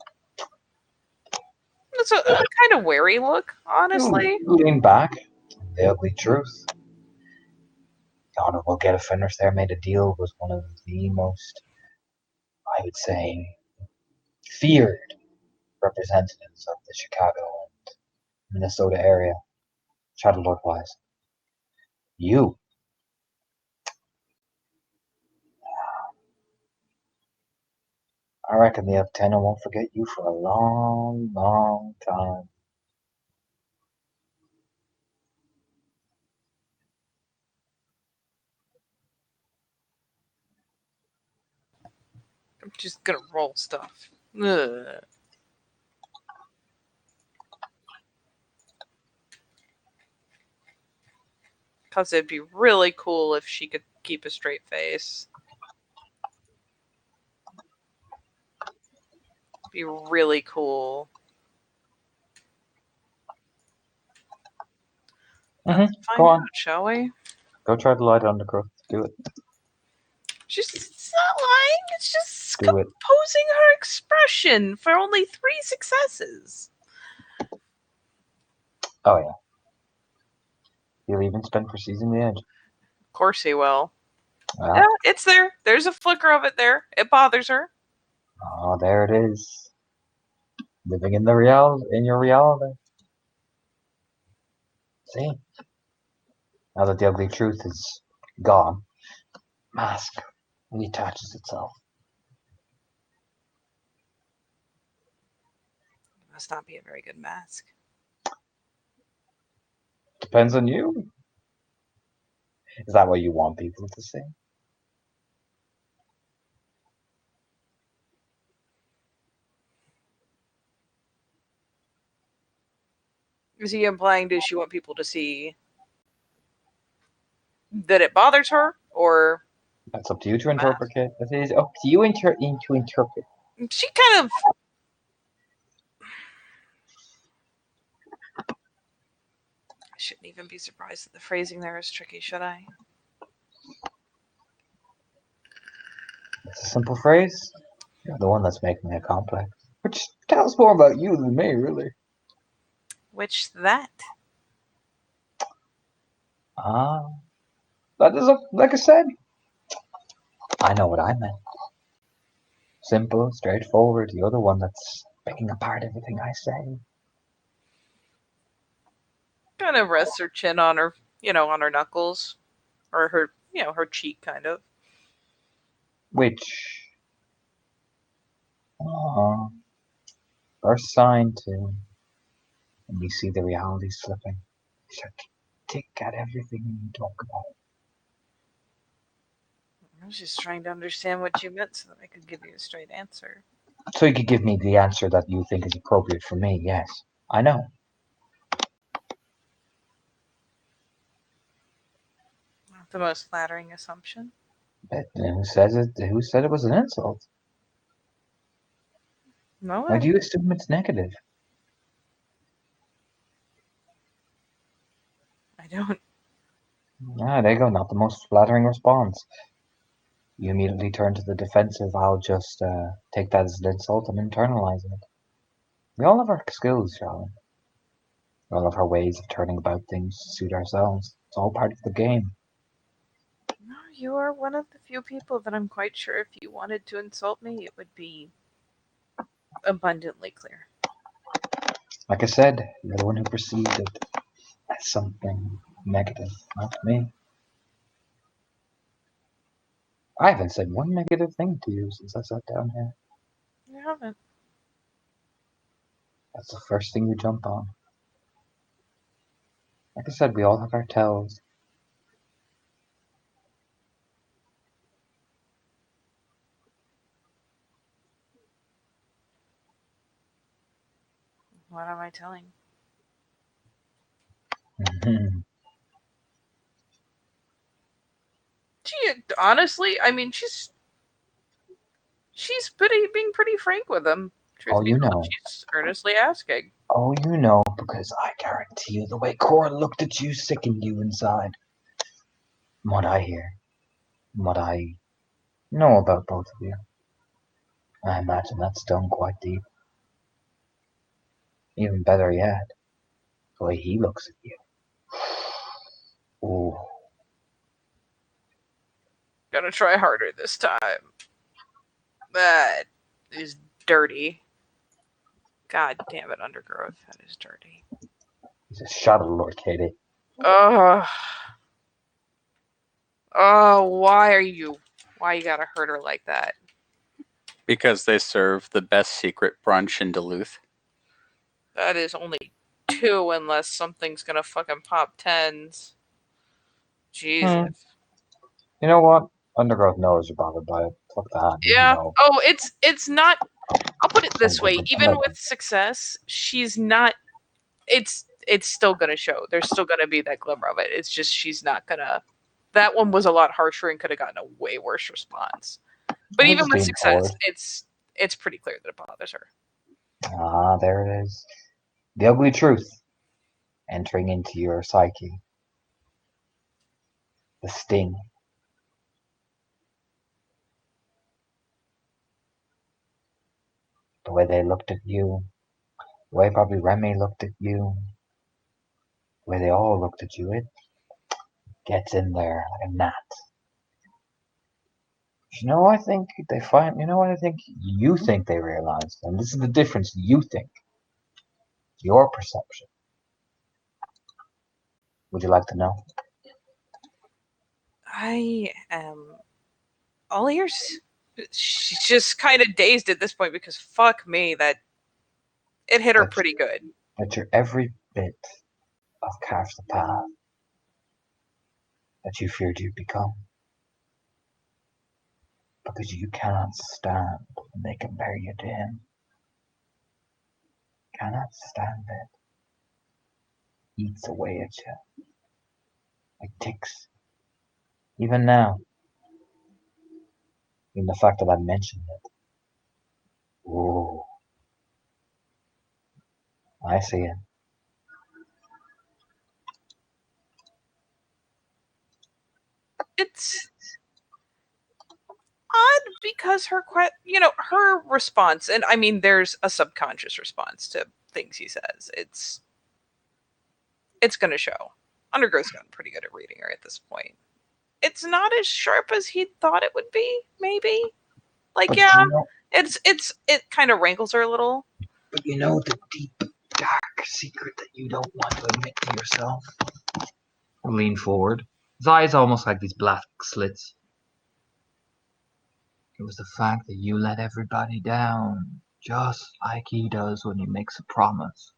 It's a kind of wary look, honestly. You lean back. The ugly truth. The Honorable Get Offenders there made a deal with one of the most, I would say, feared representatives of the Chicago and Minnesota area, Shadowlord wise. You. I reckon the Lieutenant won't forget you for a long, long time. I'm just gonna roll stuff. Ugh. Because it'd be really cool if she could keep a straight face. Be really cool. Let's find Go on. out, shall we? Go try to light on the growth. Do it. It's not lying. It's just Do it. composing her expression for only 3 successes. Oh, yeah. You'll even spend for seizing the edge. Of course he will. Well, Yeah, it's there. There's a flicker of it there. It bothers her. oh, there it is. Living in your reality. See? Now that the ugly truth is gone, mask reattaches itself. Must not be a very good mask. Depends on you. Is that what you want people to say? Is he implying, does she want people to see that it bothers her? Or That's up to you to interpret it. It is up to you to interpret. she kind of. I shouldn't even be surprised that the phrasing there is tricky, should I? It's a simple phrase. You're the one that's making it complex. Which tells more about you than me, really. Which that? That is, like I said, I know what I meant. Simple, straightforward. You're the one that's picking apart everything I say. Kind of rests her chin on her, on her knuckles. Or her, her cheek, kind of. Which, uh, first sign to when you see the reality slipping, you start to take at everything you talk about. I was just trying to understand what you meant so that I could give you a straight answer. So you could give me the answer that you think is appropriate for me. Yes, I know. Not the most flattering assumption. But who says it? Who said it was an insult? No, Why do you assume it's negative? I don't. Ah, there you go. Not the most flattering response. You immediately turn to the defensive. I'll just take that as an insult and internalize it. We all have our skills, shall we? We all have our ways of turning about things to suit ourselves. It's all part of the game. No, you are one of the few people that I'm quite sure if you wanted to insult me, it would be abundantly clear. Like I said, you're the one who perceived it as something negative, not me. I haven't said one negative thing to you since I sat down here. You haven't. That's the first thing you jump on. Like I said, we all have our tells. What am I telling? She honestly, I mean, she's being pretty frank with him. Truth Oh, be you told, know. she's earnestly asking. Oh, you know, because I guarantee you the way Cora looked at you sickened you inside. From what I hear, from what I know about both of you, I imagine that's done quite deep. Even better yet, the way he looks at you. Ooh, Gonna try harder this time. That is dirty. God damn it, Undergrowth. That is dirty. he's a shot of Lord Katie. Oh, why you gotta hurt her like that? Because they serve the best secret brunch in Duluth. That is only 2 unless something's gonna fucking pop 10s. Jesus. You know what? Undergrowth knows you're bothered by it. Fuck that. Yeah. You know. Oh, it's not. I'll put it this way: I'm even like, with success, she's not. It's still gonna show. There's still gonna be that glimmer of it. It's just she's not gonna. That one was a lot harsher and could have gotten a way worse response. But I'm even just with being success, bored. it's pretty clear that it bothers her. Ah, there it is. The ugly truth entering into your psyche. The sting. The way they looked at you. The way probably Remy looked at you. The way they all looked at you. It gets in there like a gnat. You know, I think they find. You know what I think? You think they realize, and this is the difference. You think your perception. Would you like to know? I am all ears. She's just kind of dazed at this point because fuck me, that it hit her That, pretty good. that you're every bit of Carve the Path that you feared you'd become, because you cannot stand when they compare you to him. Cannot stand it. Eats away at you like ticks. Even now, even the fact that I mentioned it. Whoa, I see it. It's odd because her response, and I mean, there's a subconscious response to things he says. It's going to show. Undergrowth's gotten pretty good at reading her at this point. It's not as sharp as he thought it would be. Maybe, like, But yeah, you know, it kind of rankles her a little. but you know the deep, dark secret that you don't want to admit to yourself. Lean forward. His eyes almost like these black slits. It was the fact that you let everybody down, just like he does when he makes a promise.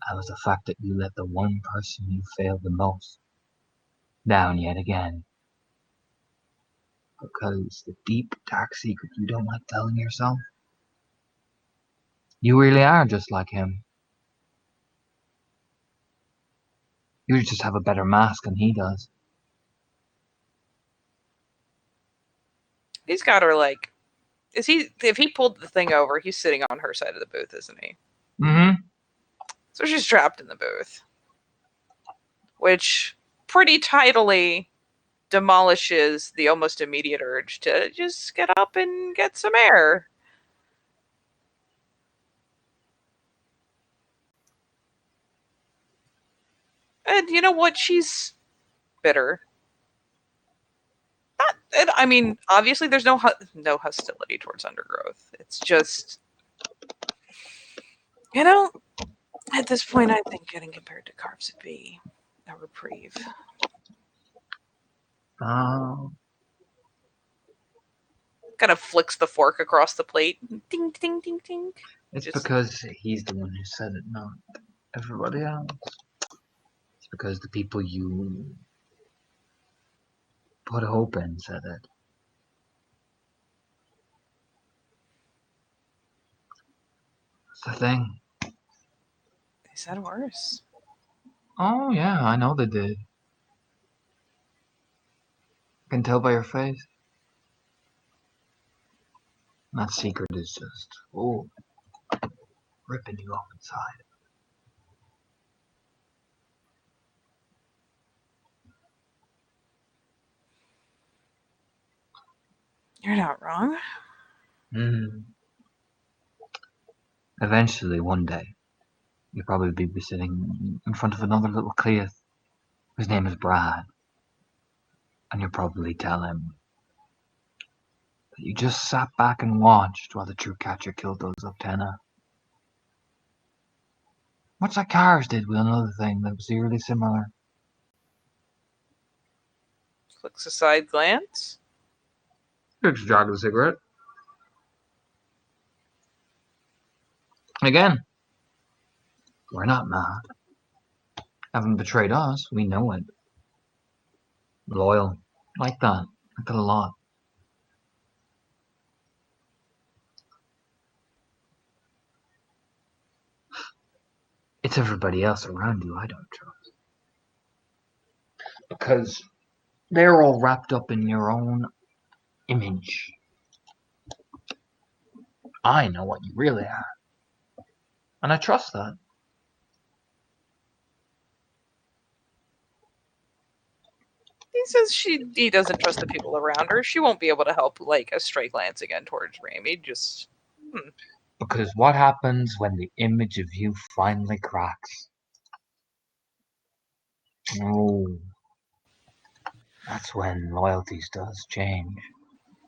That was the fact that you let the one person you failed the most down yet again. Because the deep, dark secret you don't like telling yourself, you really are just like him. You just have a better mask than he does. He's got her like. Is he? If he pulled the thing over, he's sitting on her side of the booth, isn't he? Mm-hmm. So she's trapped in the booth, which pretty tidily demolishes the almost immediate urge to just get up and get some air. And you know what? She's bitter. Not, I mean, obviously, there's no hostility towards Undergrowth. It's just You know, at this point, I think getting compared to carbs would be a reprieve. Um, Kind of flicks the fork across the plate. Ding, ding, ding, ding. it's Just- because he's the one who said it, not everybody else. It's because the people you put hope in said it. It's the thing. They said worse. Oh, yeah, I know they did. I can tell by your face. That secret is just, oh, ripping you up inside. You're not wrong. Eventually, one day, you'll probably be sitting in front of another little Cleith, whose name is Brad, and you'll probably tell him that you just sat back and watched while the true catcher killed those Octena. Much like Cars did with another thing that was eerily similar. Flicks a side glance. Takes a drag of a cigarette. Again, we're not mad. Haven't betrayed us, we know it. Loyal. Like that. Like that a lot. It's everybody else around you I don't trust. Because they're all wrapped up in your own image. I know what you really are. And I trust that. He says he doesn't trust the people around her. She won't be able to help like a stray glance again towards Raimi. Just Because what happens when the image of you finally cracks? Oh, that's when loyalties does change.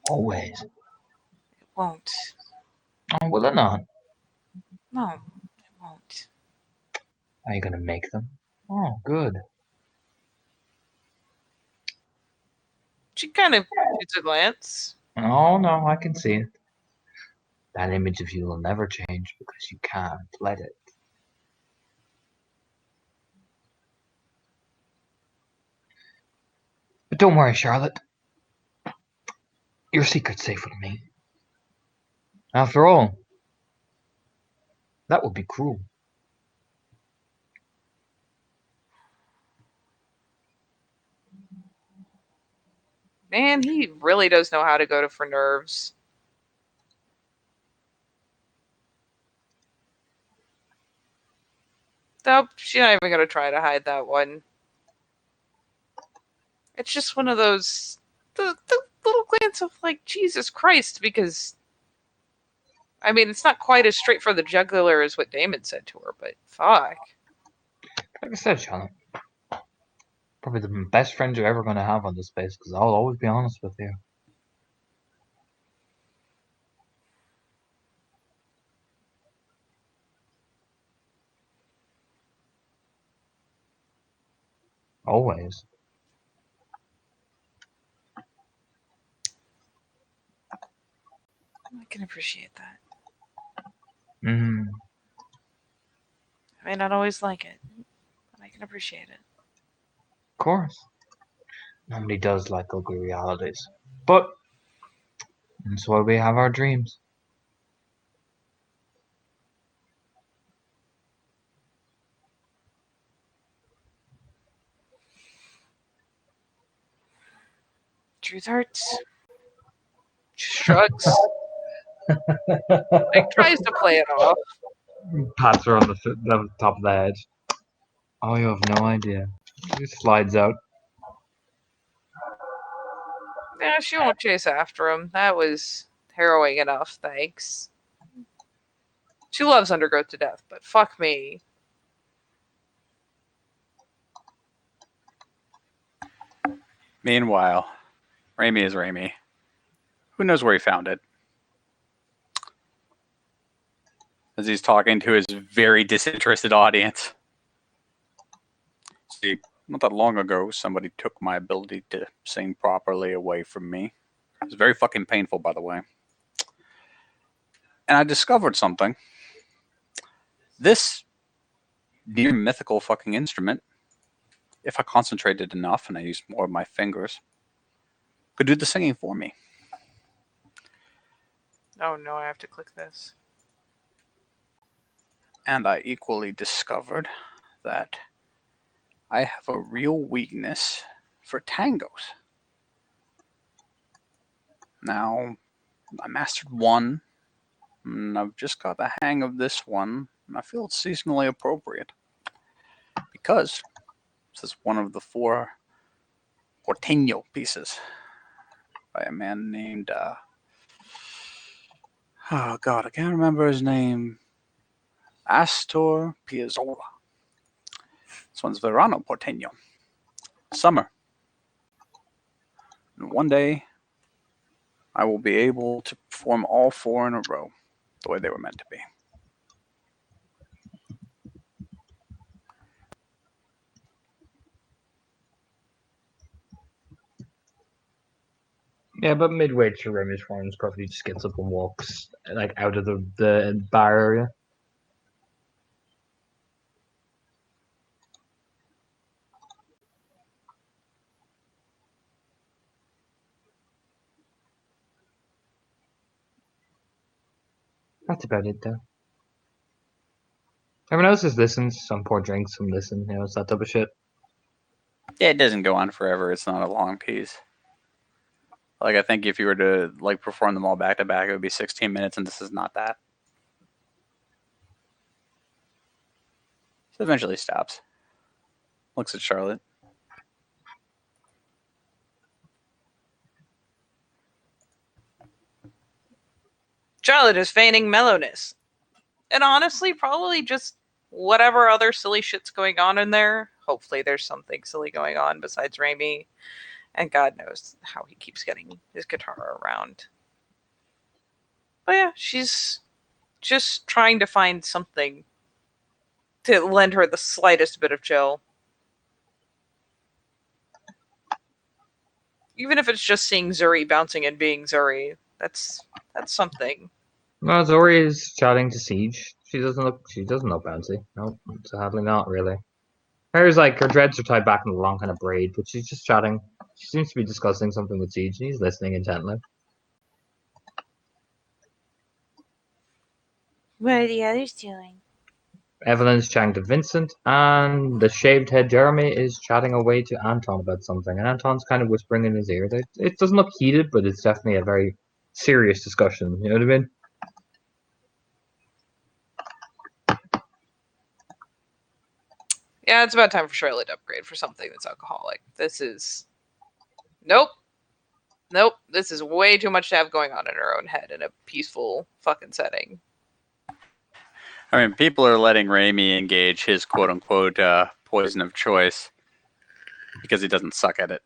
Always. won't. Oh, will it not? No, it won't. Are you gonna make them? Oh, good. She kind of shoots a glance. Oh no, I can see it. That image of you will never change because you can't let it. But don't worry, Charlotte. Your secret's safe with me. After all, that would be cruel. Man, he really does know how to go to for nerves. Nope, she's not even gonna try to hide that one. It's just one of those the little glance of like Jesus Christ, because I mean it's not quite as straight for the jugular as what Damon said to her, but fuck. Like I said, Charlotte, probably the best friend you're ever going to have on this space because I'll always be honest with you. Always. I can appreciate that. Mm, I may not always like it, but I can appreciate it. of course. Nobody does like ugly realities. But that's why we have our dreams. Truth hurts. Shrugs. Like tries to play it off. Pats her on the top of the head. Oh, you have no idea. She slides out. Yeah, she won't chase after him. That was harrowing enough, thanks. She loves Undergrowth to death, but fuck me. Meanwhile, Raimi is Raimi. Who knows where he found it? as he's talking to his very disinterested audience. See, not that long ago, somebody took my ability to sing properly away from me. It was very fucking painful, by the way. And I discovered something. This near mythical fucking instrument, if I concentrated enough and I used more of my fingers, could do the singing for me. Oh no, I have to click this. And I equally discovered that I have a real weakness for tangos. Now, I mastered one, and I've just got the hang of this one, and I feel it's seasonally appropriate. Because this is one of the 4 porteño pieces by a man named, oh god, I can't remember his name. Astor Piazzolla. This one's Verano porteño. Summer. And one day, I will be able to perform all 4 in a row, the way they were meant to be. Yeah, but midway through Remy's forms, probably just gets up and walks like out of the bar area. That's about it, though. Everyone else just listens. Some pour drinks, some listen. You know, it's that type of shit. Yeah, it doesn't go on forever. It's not a long piece. Like, I think if you were to like perform them all back to back, it would be 16 minutes, and this is not that. So eventually stops. Looks at Charlotte. Charlotte is feigning mellowness. And honestly, probably just whatever other silly shit's going on in there. Hopefully there's something silly going on besides Raimi. And God knows how he keeps getting his guitar around. But yeah, she's just trying to find something to lend her the slightest bit of chill. Even if it's just seeing Zuri bouncing and being Zuri, that's something. No, Zori is chatting to Siege. She doesn't look bouncy. No, sadly not really. Hers like her dreads are tied back in a long kind of braid, but she's just chatting. She seems to be discussing something with Siege, and he's listening intently. What are the others doing? Evelyn's chatting to Vincent, and the shaved head Jeremy is chatting away to Anton about something, and Anton's kind of whispering in his ear. It doesn't look heated, but it's definitely a very serious discussion. You know what I mean? Yeah, it's about time for Charlotte to upgrade for something that's alcoholic. This is... Nope. This is way too much to have going on in her own head in a peaceful fucking setting. I mean, people are letting Raimi engage his quote-unquote poison of choice because he doesn't suck at it.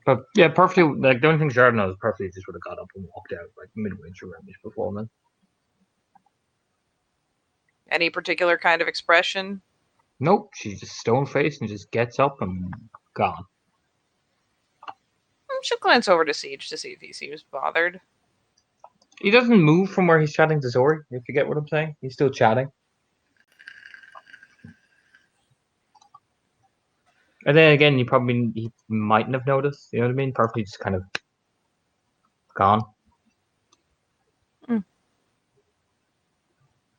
But yeah, perfectly. Like the only thing Jared knows perfectly just would have got up and walked out like midway through Remy's performance. Any particular kind of expression? Nope, she's just stone faced and just gets up and gone. She'll glance over to Siege to see if he seems bothered. He doesn't move from where he's chatting to Zori, if you get what I'm saying. He's still chatting. And then again, he mightn't have noticed. You know what I mean? Perfectly just kind of gone.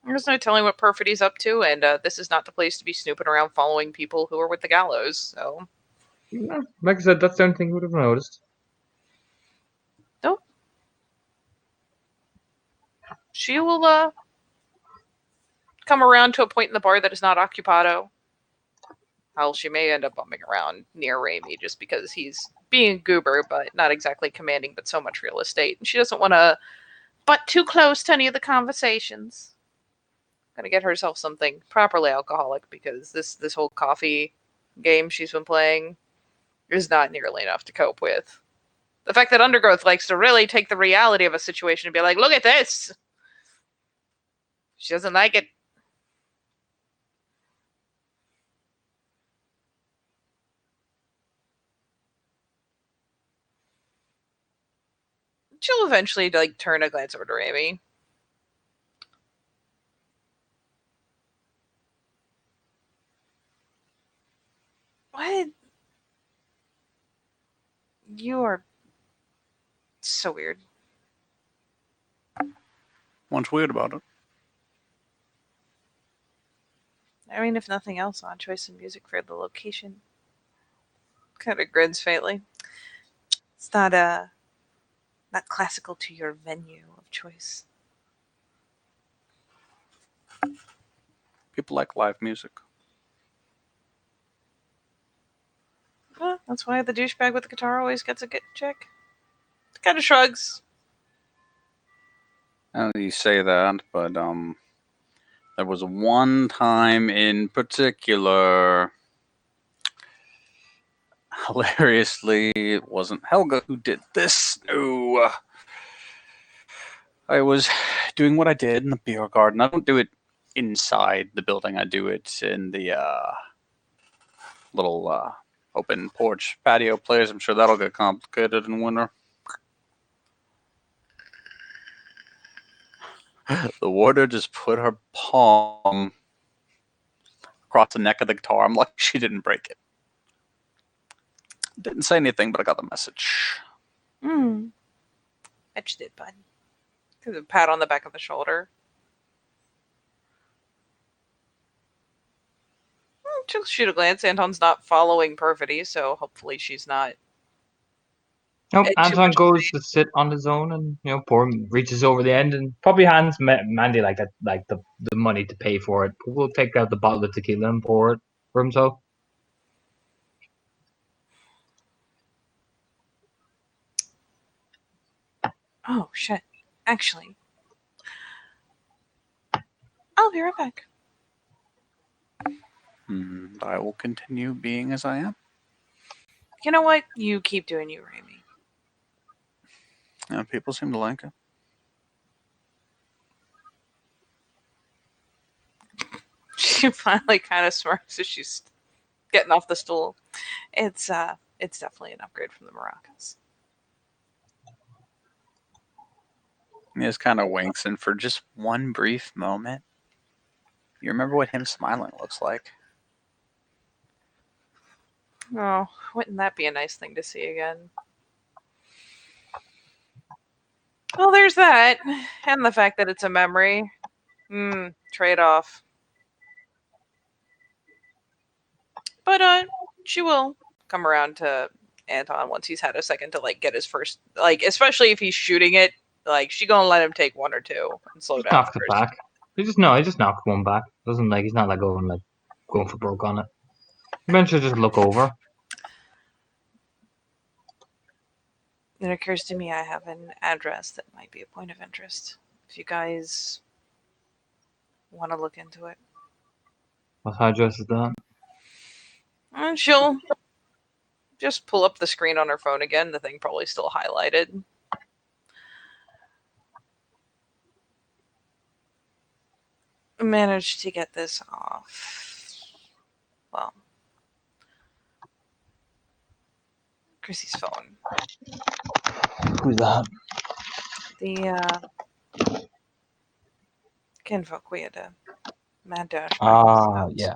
There's no telling what Perfidy's up to, and this is not the place to be snooping around following people who are with the gallows, so... Yeah, like I said, that's the only thing he would have noticed. Nope. She will, come around to a point in the bar that is not occupado. Hell, she may end up bumming around near Raimi just because he's being a goober, but not exactly commanding, but so much real estate. And she doesn't want to butt too close to any of the conversations. Gonna get herself something properly alcoholic because this whole coffee game she's been playing is not nearly enough to cope with. The fact that Undergrowth likes to really take the reality of a situation and be like, look at this! She doesn't like it. She'll eventually like turn a glance over to Amy. What? You are so weird. What's weird about it? I mean, if nothing else, odd choice of music for the location. Kind of grins faintly. It's not classical to your venue of choice. People like live music. Well, that's why the douchebag with the guitar always gets a good chick. Kind of shrugs. I know you say that, but there was one time in particular. Hilariously, it wasn't Helga who did this. No, I was doing what I did in the beer garden. I don't do it inside the building. I do it in the little open porch patio place. I'm sure that'll get complicated in winter. The warder just put her palm across the neck of the guitar. I'm lucky she didn't break it. Didn't say anything, but I got the message. Hmm. Bet you did, bud. Give a pat on the back of the shoulder. She'll shoot a glance. Anton's not following Perfidy, so hopefully she's not. Nope. Too Anton much goes to sit on his own, and poor reaches over the end and probably hands Mandy like the money to pay for it. We'll take out the bottle of tequila and pour it for himself. Oh, shit. Actually, I'll be right back. I will continue being as I am. You know what? You keep doing you, Amy. People seem to like it. She finally kind of smirks as she's getting off the stool. It's definitely an upgrade from the maracas. He just kind of winks, and for just one brief moment, you remember what him smiling looks like. Oh, wouldn't that be a nice thing to see again? Well, there's that, and the fact that it's a memory. Trade off. But she will come around to Anton once he's had a second to like get his first, like, especially if he's shooting it. Like, she gonna let him take one or two and slow down Knocked it first. back. He just knocked one back. Doesn't he's not going for broke on it. Eventually just look over. It occurs to me I have an address that might be a point of interest. If you guys want to look into it. What address is that? And she'll just pull up the screen on her phone again. The thing probably still highlighted. Managed to get this off. Well, Chrissy's phone. Who's that? The kinfolk we had a mad dash. Yeah.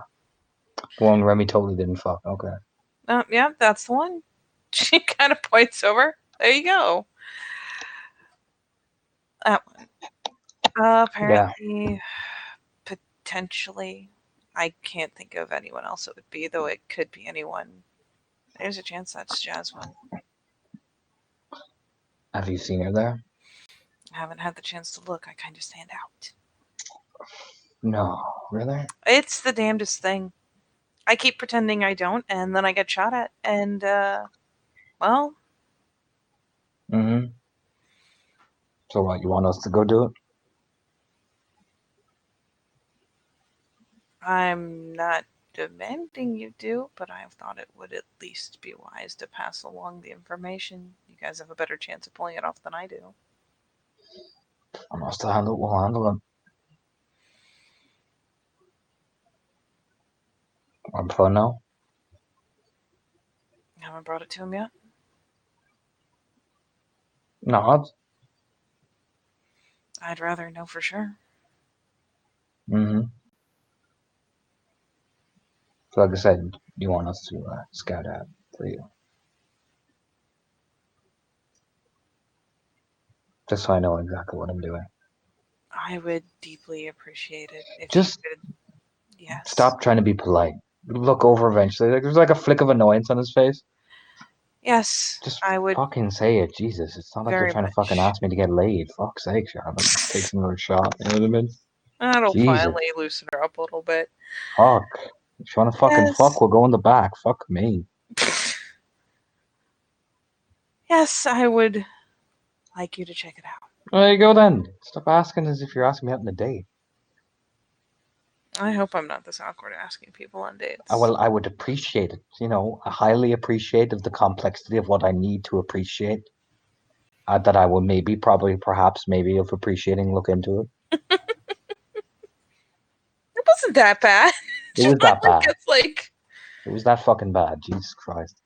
One Remy totally didn't fuck. Okay. Yeah, that's the one. She kind of points over. There you go. That one. Apparently, potentially, I can't think of anyone else it would be, though it could be anyone. There's a chance that's Jasmine. Have you seen her there? I haven't had the chance to look. I kind of stand out. No. Really? It's the damnedest thing. I keep pretending I don't, and then I get shot at, and, well. Mm-hmm. So what, you want us to go do it? I'm not demanding you do, but I thought it would at least be wise to pass along the information. You guys have a better chance of pulling it off than I do. I'm not to handle it. We'll handle it. On phone now? You haven't brought it to him yet? No. I'd rather know for sure. Mm-hmm. So like I said, you want us to scout out for you. Just so I know exactly what I'm doing. I would deeply appreciate it if Just you could. Yes. stop trying to be polite. Look over eventually. Like, there's like a flick of annoyance on his face. Yes, Just I would fucking say it. Jesus, it's not like you're very trying to fucking much. ask me to get laid. Fuck's sake, Charlotte. Just take another shot. You know what I mean? That'll Jesus. finally loosen her up a little bit. Fuck. If you want to fucking Yes. fuck, we'll go in the back. Fuck me. Yes, I would like you to check it out. There you go then. Stop asking as if you're asking me out on a date. I hope I'm not this awkward asking people on dates. I would appreciate it. You know, I highly appreciate of the complexity of what I need to appreciate. That I will maybe, probably, perhaps, maybe of appreciating. Look into it. It wasn't that bad. It was that bad. It's like It was that fucking bad. Jesus Christ.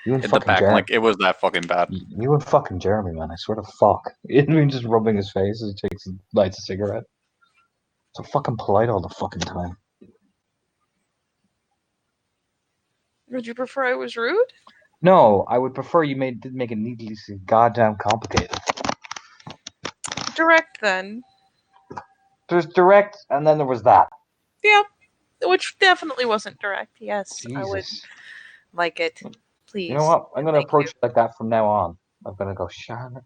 You and Hit the fucking back Jeremy. like it was that fucking bad. You and fucking Jeremy, man. I swear to fuck. You know what I mean? Just rubbing his face as he takes lights a cigarette. So fucking polite all the fucking time. would you prefer I was rude? No, I would prefer you didn't make it needlessly goddamn complicated. Direct then. There's direct, and then there was that. Yeah. Which definitely wasn't direct. Yes, I would Jesus. like it. Please. You know what? I'm gonna Thank approach you. it like that from now on. I'm gonna go, Charlotte.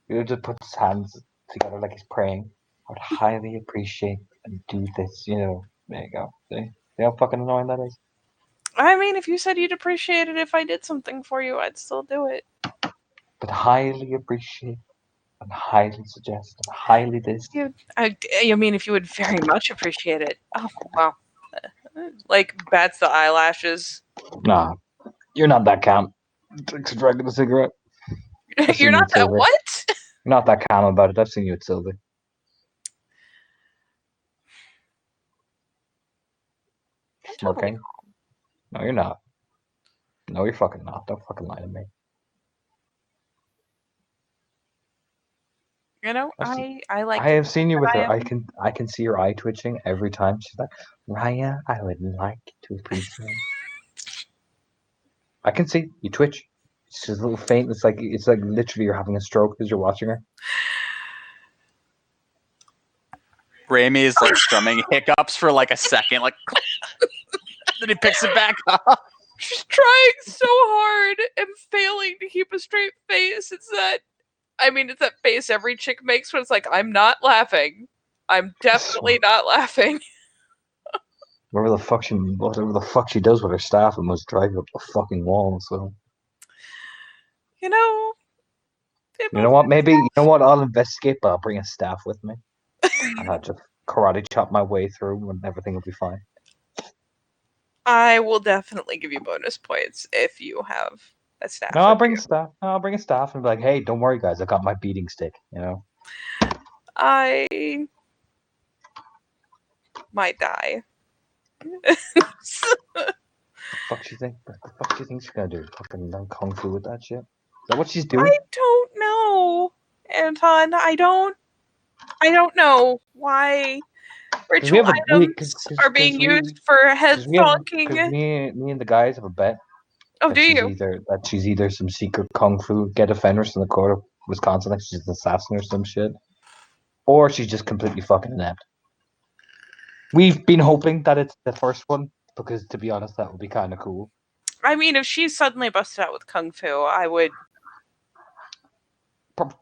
You just put his hands together like he's praying. I would highly appreciate and do this. You know, there you go. See how fucking annoying that is? I mean, if you said you'd appreciate it if I did something for you, I'd still do it. But highly appreciate and highly suggest and highly this. I mean, if you would very much appreciate it. Oh, wow. Like, bats the eyelashes. Nah, you're not that calm. Takes a drag of a cigarette. You're seen you not with that Silver. what? You're not that calm about it. I've seen you at Sylvie. I'm Smirking. totally No, you're not. No, you're fucking not. Don't fucking lie to me. You know, I like I have seen you with I her. am- I can see her eye twitching every time. She's like, Raya, I would like to appreciate. I can see you twitch. She's a little faint. It's like literally you're having a stroke as you're watching her. Raimi is like strumming hiccups for like a second, like then he picks it back up. She's trying so hard and failing to keep a straight face. It's that face every chick makes when it's like, I'm not laughing. I'm definitely not laughing. Whatever the fuck she does with her staff, it must drive you up the fucking wall. So You know, you know what? Maybe you know what? I'll investigate, but I'll bring a staff with me, and I'll just karate chop my way through, and everything will be fine. I will definitely give you bonus points if you have a staff. No, I'll with bring you. a staff. No, I'll bring a staff and be like, hey, don't worry, guys. I got my beating stick. You know. I might die. What the fuck do you think she's gonna do? Fucking learn kung fu with that shit? Is that what she's doing? I don't know, Anton. I don't know why ritual items are being used for head stalking. Because me and the guys have a bet Oh, that do you? she's either some secret kung fu get offenders from the court of Wisconsin, like she's an assassin or some shit, or she's just completely fucking inept. We've been hoping that it's the first one because, to be honest, that would be kind of cool. I mean, if she's suddenly busted out with kung fu, I would.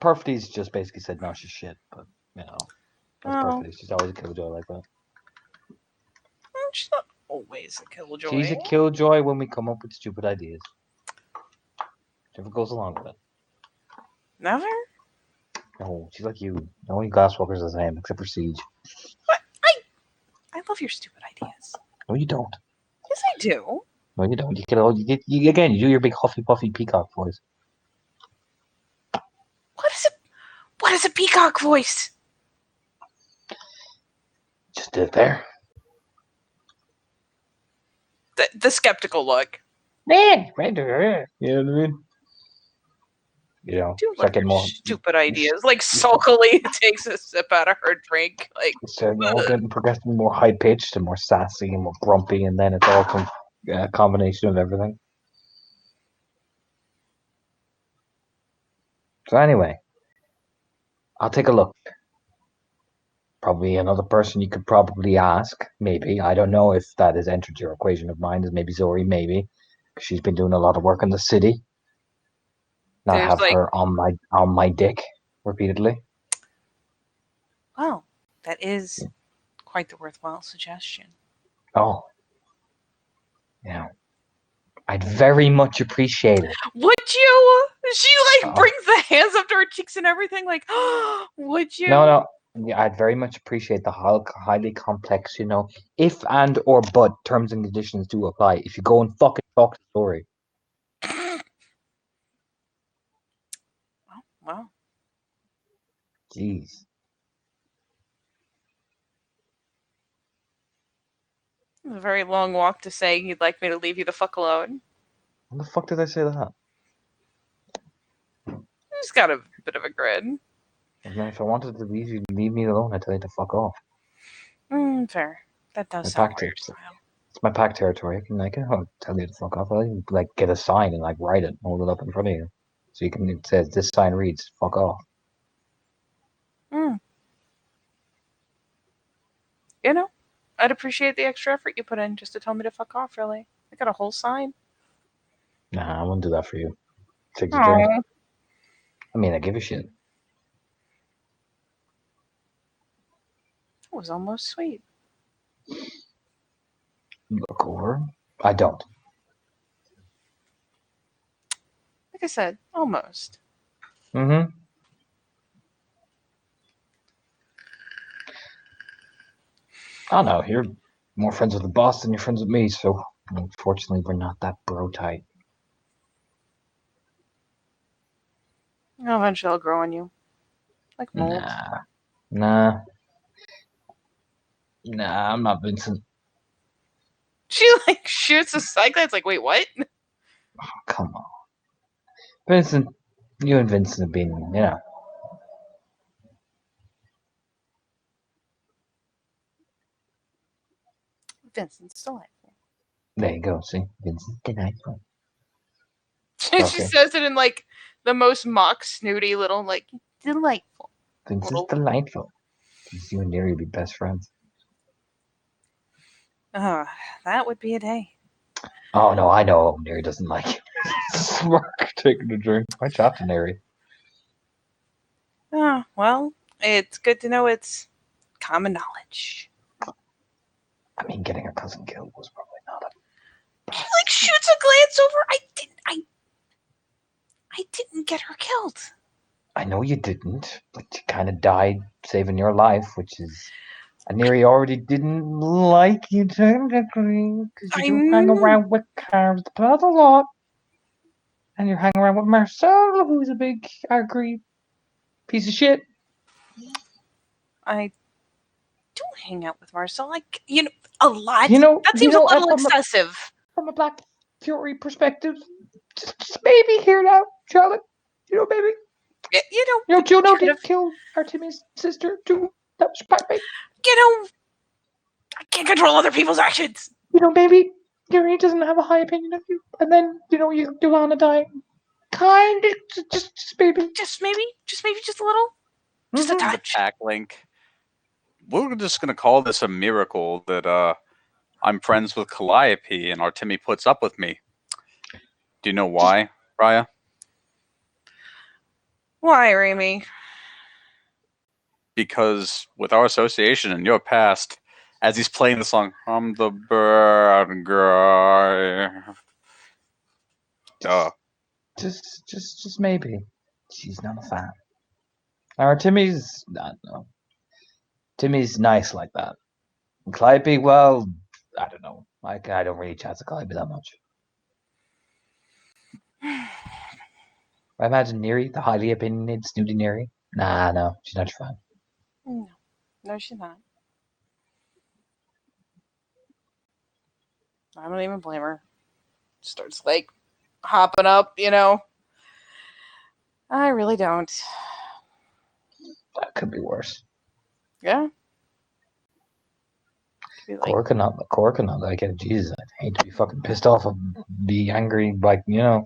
Perfectly's just basically said no, she's shit, but you know, that's Oh. Perfectly. She's always a killjoy like that. She's not always a killjoy. She's a killjoy when we come up with stupid ideas. Never goes along with it. Never? No, she's like you. No one glasswalkers are the same, except for Siege. What? I love your stupid ideas. No, you don't. Yes, I do. No, you don't. You again. You do your big huffy puffy peacock voice. What is it? What is a peacock voice? Just did it there. the skeptical look. You know what I mean? You know, Do start like getting your more, stupid ideas. Like sulkily takes a sip out of her drink. Like start all getting progressively more high pitched and more sassy and more grumpy, and then it's all a combination of everything. So anyway, I'll take a look. Probably another person you could probably ask, maybe. I don't know if that has entered your equation of mind, as maybe Zori, maybe. 'Cause she's been doing a lot of work in the city. Not there's have like, her on my dick repeatedly. Well, that is quite the worthwhile suggestion. Oh. Yeah. I'd very much appreciate it. would you? She like Oh. brings the hands up to her cheeks and everything. Like, would you? No. Yeah, I'd very much appreciate the highly complex, if and or but terms and conditions do apply. If you go and fucking talk to Zori. Well, Jeez. it was a very long walk to saying you'd like me to leave you the fuck alone. When the fuck did I say that? He's got a bit of a grin. And then if I wanted to leave me alone, I'd tell you to fuck off. Fair. That does My sound pact more your is- style. It's my pack territory. I can tell you to fuck off. I'll even get a sign and write it, and hold it up in front of you, so it says this sign reads "fuck off." You know, I'd appreciate the extra effort you put in just to tell me to fuck off. Really, I got a whole sign. Nah, I wouldn't do that for you. Take the drink. Oh, I mean, I give a shit. that was almost sweet. Look over. I don't. Like I said, almost. Mm-hmm. I don't know. You're more friends with the boss than you're friends with me, so unfortunately, we're not that bro tight. Eventually, I'll grow on you, like mold. Nah. I'm not Vincent. She like shoots a cyclone. It's like, wait, what? Oh, come on, Vincent. You and Vincent have been, Vincent's delightful. There you go. See, Vincent's delightful. She Okay. says it in like the most mock snooty little like delightful. Vincent's Little- delightful. Because you and Neri would be best friends. That would be a day. Oh no, I know Neri doesn't like you. Smirk taking a drink. I chat to Neri. Well, it's good to know it's common knowledge. I mean, getting her cousin killed was probably not a. She like shoots a glance over. I didn't get her killed. I know you didn't, but you kind of died saving your life, which is. And Neri already didn't like you technically, because you do hang around with Carves the Blood a lot. And you're hanging around with Marcel, who's a big, angry piece of shit. I don't hang out with Marcel. Like, a lot. That seems a little excessive. From a Black Fury perspective, just maybe hear that, Charlotte. Maybe. Juno did kill Artemi's sister too. That was part of it. I can't control other people's actions. Maybe Yuri doesn't have a high opinion of you, and then you want to die. Kind of, just maybe. Just maybe, just a little, just a touch. Pack link. We're just gonna call this a miracle that I'm friends with Calliope and Artemi puts up with me. Do you know why, Raya? Why, Remy? Because with our association and your past, as he's playing the song, I'm the bad guy. Duh. Just maybe. She's not a fan. Or Timmy's not. No. Timmy's nice like that. And Calliope, well, I don't know. I don't really chat to Calliope that much. I imagine Neri, the highly opinionated, snooty Neri. Nah, no, she's not your fan. No, she's not. I don't even blame her. Starts like hopping up, you know. I really don't. That could be worse. Yeah. Could be like, Cora cannot like it. Jesus, I hate to be fucking pissed off and be angry. Like, you know,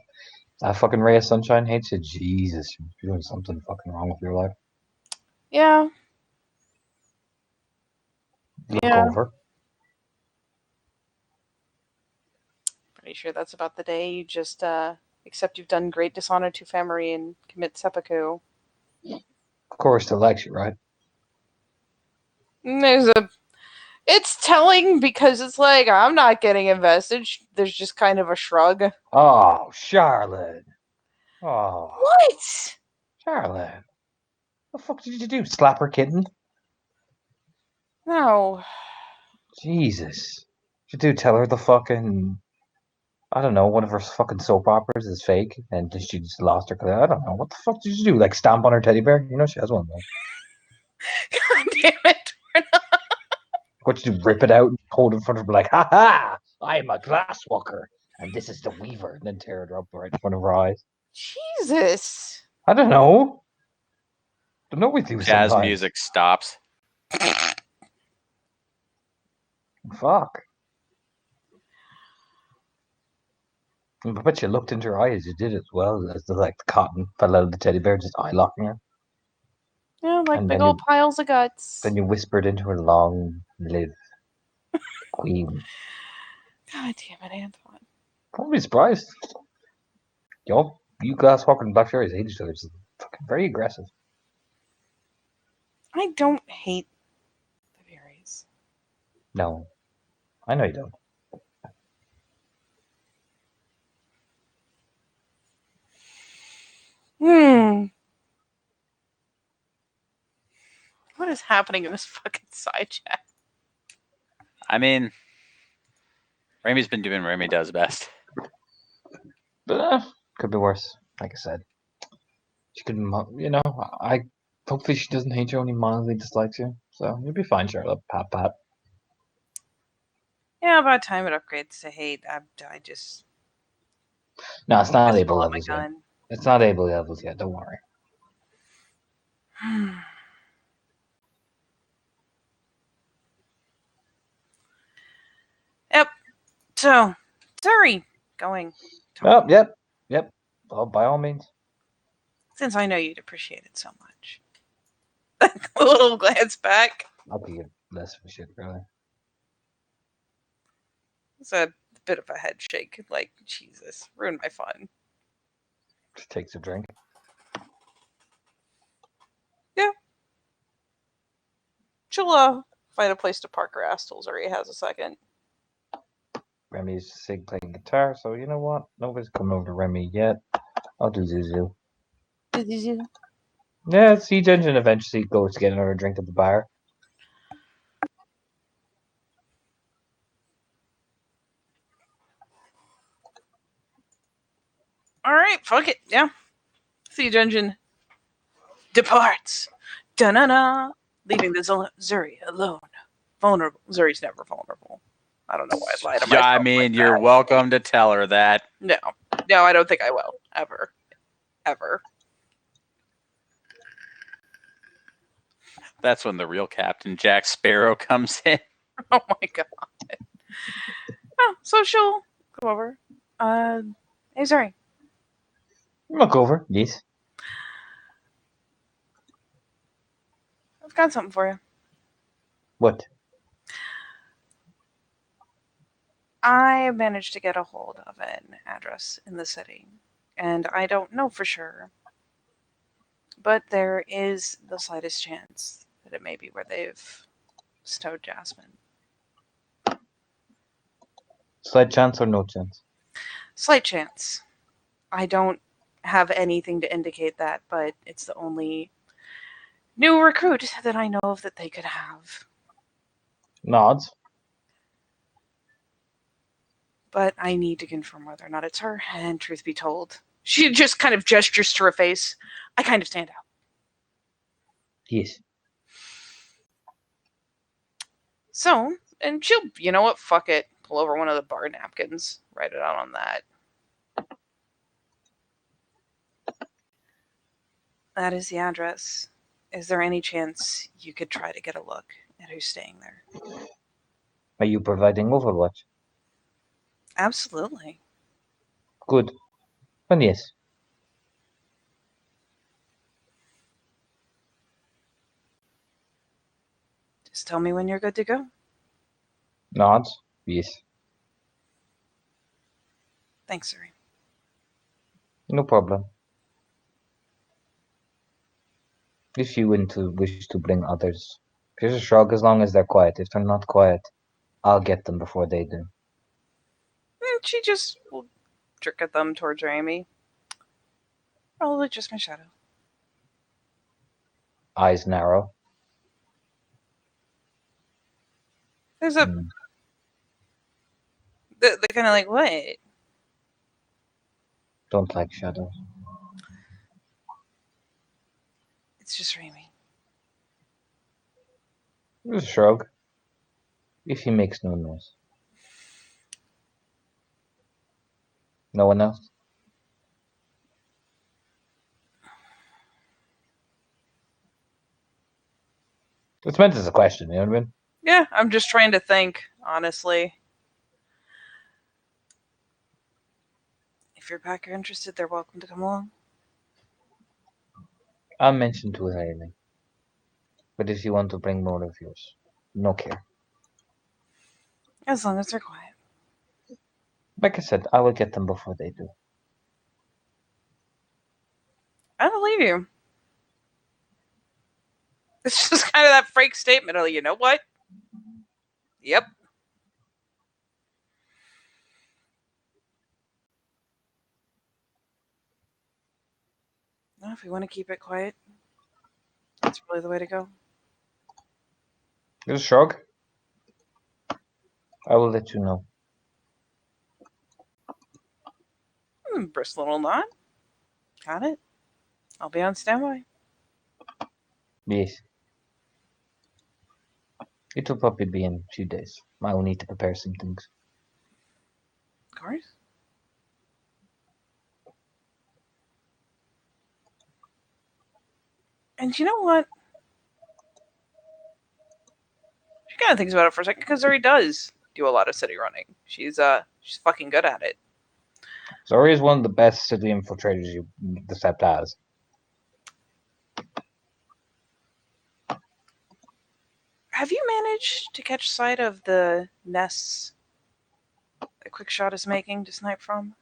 that fucking ray of sunshine hates you. Jesus, you're doing something fucking wrong with your life. yeah, Look Yeah. over. pretty sure that's about the day you just accept you've done great dishonor to family and commit seppuku. Of course, still likes you, right? And it's telling because it's like I'm not getting invested. There's just kind of a shrug. Oh, Charlotte. Oh, What? Charlotte. What the fuck did you do? Slap her kitten? No. Jesus. What did you do? Tell her the fucking, I don't know, one of her fucking soap operas is fake and she just lost her career. I don't know. What the fuck did you do? Like stamp on her teddy bear? You know she has one of those. God damn it. What you do? Rip it out and hold it in front of her like, ha ha! I am a glasswalker and this is the weaver. And then tear it up right in front of her eyes. Jesus. I don't know. Don't know with you Jazz sometimes. music stops. Fuck. I bet you looked into her eyes. You did it as well as the cotton fell out of the teddy bear, just eye locking her. Yeah, like And big then old piles of guts. Then you whispered into her, "Long live Queen." God damn it, Anton. Don't be surprised. You glasswalker and Black Fairies hate each other. It's fucking very aggressive. I don't hate the fairies. No, I know you don't. What is happening in this fucking side chat? I mean, Remy's been doing what Remy does best. But could be worse. Like I said, she could, you know, I hopefully she doesn't hate you, only mildly dislikes you. So you'll be fine, Charlotte. Pat, pat. Yeah, by the time it upgrades to hate, I just No, it's not fistful able on my levels yet. gun. It's not able levels yet. Don't worry. Yep. So, sorry, going. Oh, yep. Oh, by all means. Since I know you'd appreciate it so much. A little glance back. I'll give you less of a shit, really. It's a bit of a head shake. Like, Jesus, ruined my fun. Just takes a drink. She'll find a place to park her ass till Zuri has a second. Remy's Sig playing guitar, so you know what? Nobody's coming over to Remy yet. I'll do Zuzu. Yeah, Siege Engine eventually goes to get another drink at the bar. Alright, fuck it. Yeah. Siege Engine departs. Da-na-na. Leaving the Zuri alone. Vulnerable. Zuri's never vulnerable. I don't know why I'd lie to myself. Yeah, I mean, like you're that. welcome to tell her that. No, I don't think I will. Ever. That's when the real Captain Jack Sparrow comes in. Oh my god. Oh, so she'll go over. Hey, Zuri. Look over, yes. I've got something for you. What? I managed to get a hold of an address in the city, and I don't know for sure, but there is the slightest chance that it may be where they've stowed Jasmine. Slight chance or no chance? Slight chance. I don't have anything to indicate that, but it's the only new recruit that I know of that they could have. Nods. But I need to confirm whether or not it's her, and truth be told, she just kind of gestures to her face. I kind of stand out. Yes. So, and she'll, you know what, fuck it. pull over one of the bar napkins, write it out on that. That is the address. Is there any chance you could try to get a look at who's staying there? Are you providing Overwatch? Absolutely. Good. Then yes. Just tell me when you're good to go. Nods. Yes. Thanks, sir. No problem. If you wish to bring others, just a shrug as long as they're quiet. If they're not quiet, I'll get them before they do. She just will jerk at them towards Amy. Probably just my shadow. Eyes narrow. There's a. Hmm. They're kind of like, what? Don't like shadows. It's just Amy. Just a shrug. If he makes no noise. No one else? It's meant as a question, you know what I mean? Yeah, I'm just trying to think, honestly. If your pack are interested, they're welcome to come along. I'll mention to Hailey. But if you want to bring more of yours, no care. As long as they're quiet. Like I said, I will get them before they do. I believe you. It's just kind of that freak statement of, you know what? Yep. Well, if we want to keep it quiet, that's really the way to go. Just a shrug. I will let you know. Bristle little nod. Got it. I'll be on standby. Yes. It will probably be in a few days. I will need to prepare some things. Of course. And you know what? She kind of thinks about it for a second because Zuri does do a lot of city running. She's fucking good at it. Zori is one of the best city infiltrators the Sept has. Have you managed to catch sight of the nests that Quick Shot is making to snipe from?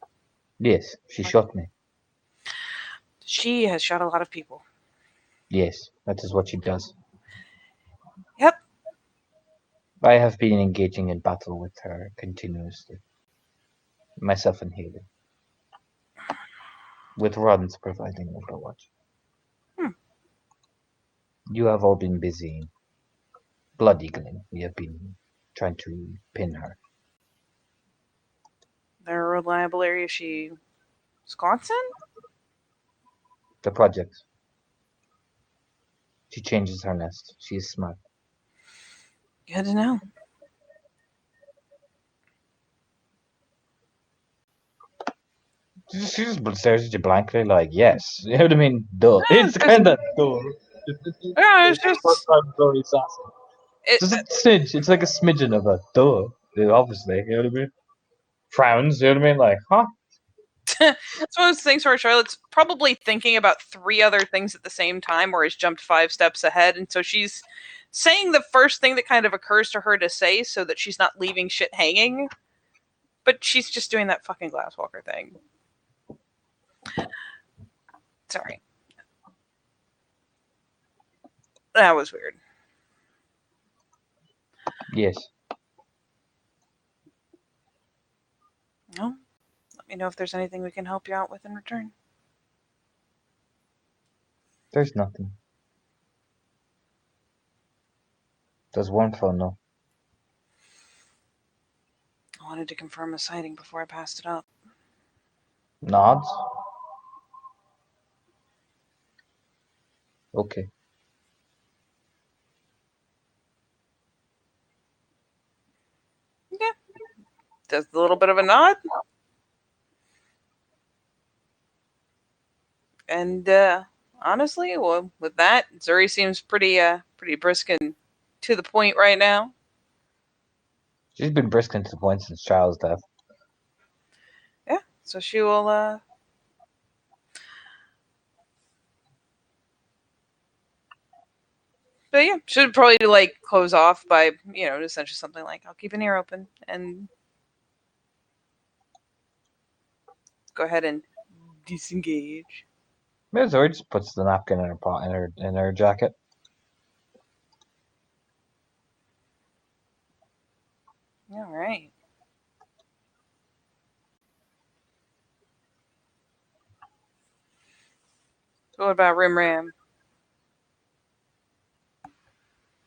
Yes, she shot me. She has shot a lot of people. Yes, that is what she does. Yep. I have been engaging in battle with her continuously. Myself and Haley. With runs providing Overwatch. Hmm. You have all been busy blood eagling. We have been trying to pin her. There are reliable areas she squats in? The project. She changes her nest. She is smart. Good to know. She just stares at you blankly, like, yes. You know what I mean? Duh. It's kind of duh. Yeah, it's just Very sassy. Just a smidge. It's like a smidgen of a duh. Obviously, you know what I mean? Frowns, you know what I mean? Like, huh? it's one of those things where Charlotte's probably thinking about 3 other things at the same time, or has jumped 5 steps ahead, and so she's saying the first thing that kind of occurs to her to say so that she's not leaving shit hanging. But she's just doing that fucking glasswalker thing. Sorry. That was weird. Yes. Well, let me know if there's anything we can help you out with in return. There's nothing. Does one phone know? I wanted to confirm a sighting before I passed it up. Nods? Okay. Yeah. does a little bit of a nod. And honestly, well, with that, Zuri seems pretty brisk and to the point right now. She's been brisk to the point since Child's death. Yeah, so she will. But yeah, should probably like close off by essentially something like I'll keep an ear open and go ahead and disengage. Ms. Zori just puts the napkin in her pot in her jacket. All right. So what about Rim Ram?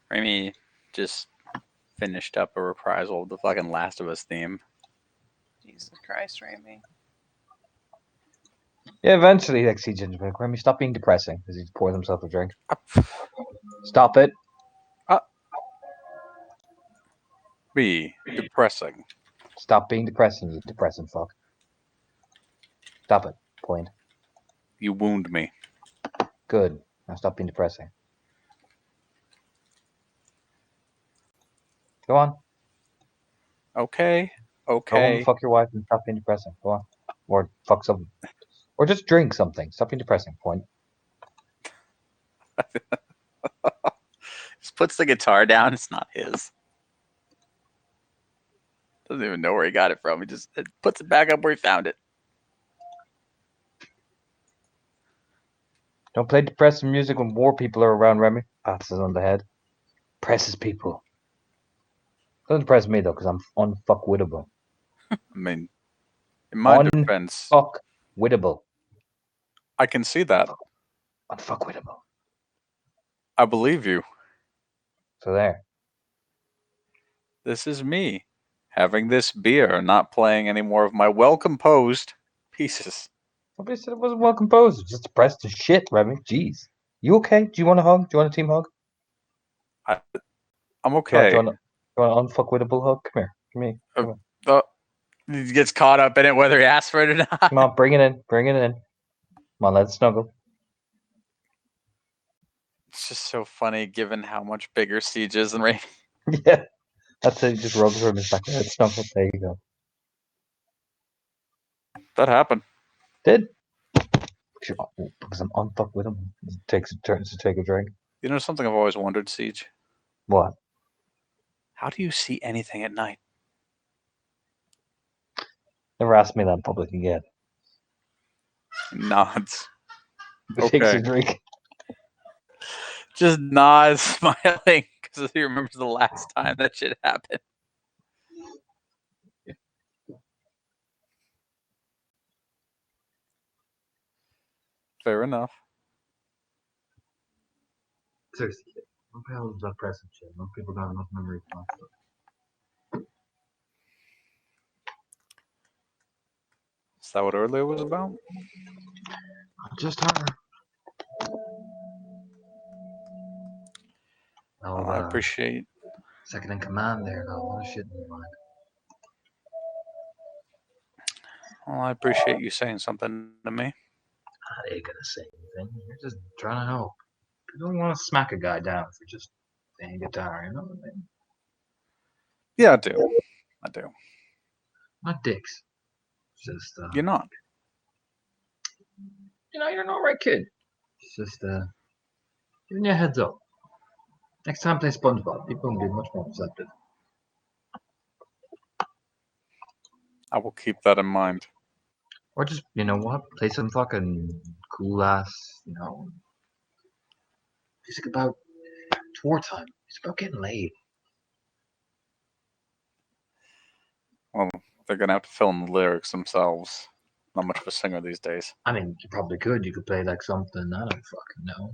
Remy just finished up a reprisal of the fucking Last of Us theme. Jesus Christ, Ramy. Yeah, eventually, like, see Ginger, Remy, stop being depressing, as he pours himself a drink. Stop it. Be depressing. Stop being depressing, you depressing fuck. Stop it. Point. You wound me. Good. Now stop being depressing. Go on. Okay. Go home Okay. and fuck your wife and stop being depressing. Go on. Or fuck something. Or just drink something. Stop being depressing. Point. Just puts the guitar down. It's not his. Doesn't even know where he got it from. He just puts it back up where he found it. Don't play depressing music when war people are around, Remy. Passes on the head. Presses people. Doesn't depress me, though, because I'm unfuckwittable. I mean, in my defense, Unfuckwittable. I can see that. Unfuckwittable. I believe you. So there. This is me having this beer, not playing any more of my well-composed pieces. Nobody said it wasn't well composed. It's just depressed as shit, Remy. Jeez. You okay? Do you want a hug? Do you want a team hug? I'm Do okay. you want an unfuckwittable hug? Come here. Come here. Come on. He gets caught up in it whether he asks for it or not. Come on, bring it in. Bring it in. Come on, let's snuggle. It's just so funny given how much bigger Siege is than Rain. Yeah. That's it. He just rubs her in his back. Let's snuggle. There you go. That happened. Did? Because I'm unfuckwittable. Takes turns to take a drink. You know something I've always wondered, Siege? What? How do you see anything at night? Never asked me that in public again. Nods. But takes Okay. a drink. Just nods, smiling, because he remembers the last time that shit happened. Fair enough. Seriously, what the hell is that pressing shit? Most people got enough memory for that. Is that what earlier was about? Just her. Well, I appreciate. Second in command there, got a lot of shit in your mind. Well, I appreciate you saying something to me. I ain't gonna say anything. You're just trying to help. You don't want to smack a guy down for just playing guitar, you know what I mean? Yeah, I do. I do. Not dicks. Just You're not. you're an alright kid. It's just giving you a heads up. Next time play SpongeBob, people will be much more receptive. I will keep that in mind. Or just, you know what, play some fucking cool ass, music about it's wartime. It's about getting laid. Well, they're gonna have to fill in the lyrics themselves. Not much of a singer these days. I mean, you probably could. You could play like something, I don't fucking know.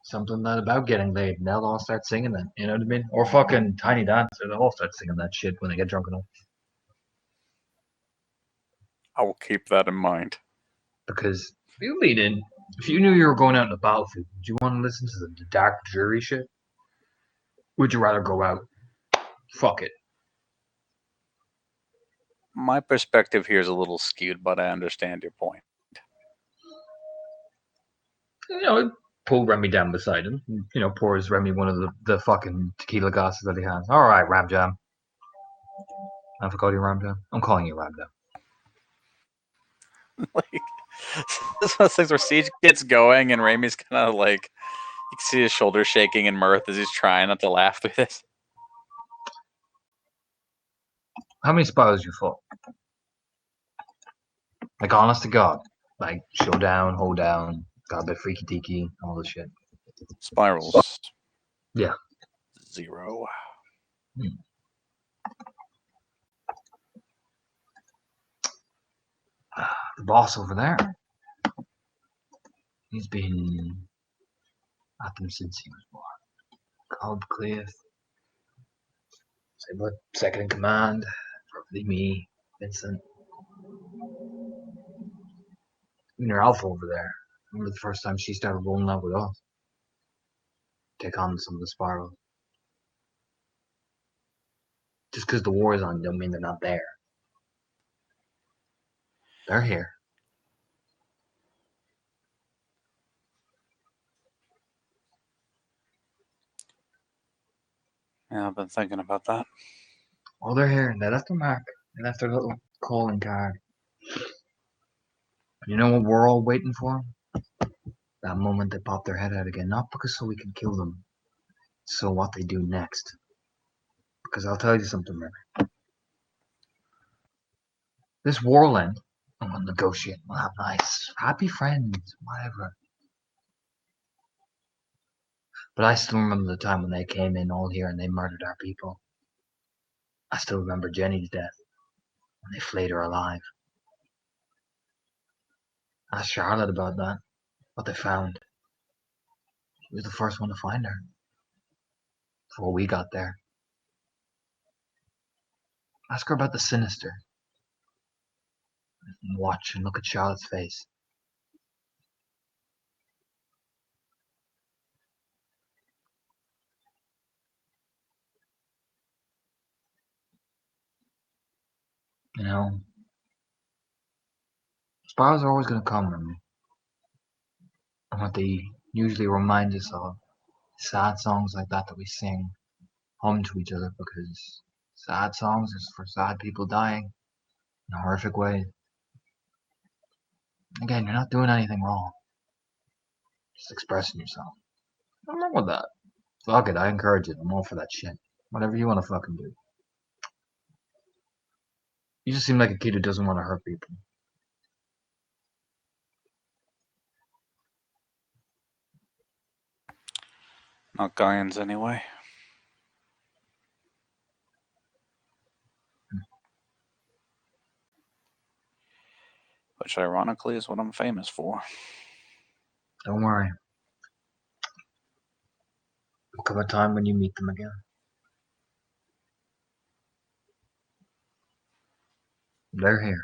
Something that about getting laid, and they'll all start singing that, you know what I mean? Or fucking Tiny Dancer, they'll all start singing that shit when they get drunk enough. I will keep that in mind. Because you lead in, if you knew you were going out in the battlefield, would you want to listen to the dark jury shit? Would you rather go out? Fuck it. My perspective here is a little skewed, but I understand your point. Pull Remy down beside him. Pours Remy one of the fucking tequila glasses that he has. All right, Ramjam. I forgot you, Ramjam. I'm calling you Ramjam. Like, this one of those things where Siege gets going and Ramey's kind of like, you can see his shoulders shaking in mirth as he's trying not to laugh through this. How many spirals you fought? Like, honest to God. Like, showdown, hold down, got a bit freaky deaky, all this shit. Spirals. Yeah. 0. The boss over there. He's been at them since he was born. Cobb Cliff. Say what? Second in command. Probably me, Vincent. And your Alpha over there. Remember the first time she started rolling out with us? Take on some of the spirals. Just because the war is on don't mean they're not there. They're here. Yeah, I've been thinking about that. Oh, they're here. They left a mark. They left their little calling card. You know what we're all waiting for? That moment they pop their head out again. Not because so we can kill them. So what they do next. Because I'll tell you something, River. This war will end. And we'll negotiate. We'll have nice, happy friends. Whatever. But I still remember the time when they came in all here and they murdered our people. I still remember Jenny's death. When they flayed her alive. Ask Charlotte about that. What they found. She was the first one to find her. Before we got there. Ask her about the sinister. And watch and look at Charlotte's face. You know, spirals are always going to come to me. And what they usually remind us of, sad songs like that we sing, hum to each other because sad songs is for sad people dying in a horrific way. Again, you're not doing anything wrong. Just expressing yourself. Nothing wrong with that. Fuck it, I encourage it. I'm all for that shit. Whatever you want to fucking do. You just seem like a kid who doesn't want to hurt people. Not Gaians anyway. Which ironically is what I'm famous for. Don't worry. There'll come a time when you meet them again. They're here.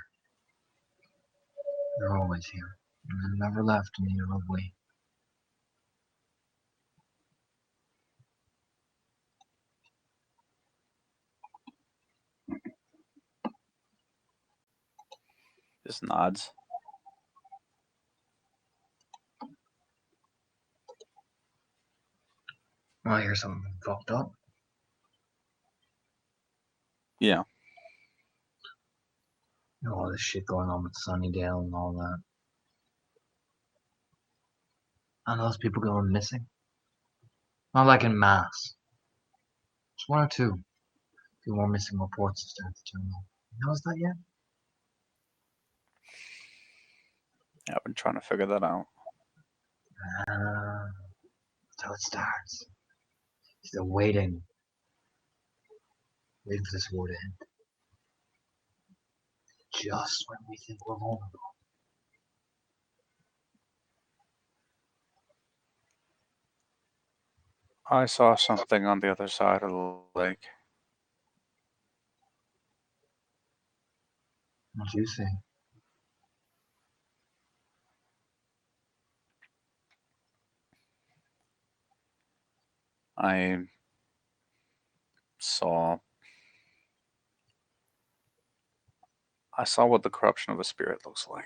They're always here. And they've never left in either way. Just nods. I hear something fucked up. Yeah. You know, all this shit going on with Sunnydale and all that. And those people going missing. Not like in mass. Just one or two. A few more missing reports to start the terminal. You notice that yet? Yeah, I've been trying to figure that out. That's how it starts. Still waiting. Waiting for this war to end. Just when we think we're vulnerable. I saw something on the other side of the lake. What'd you say? I saw I saw what the corruption of a spirit looks like.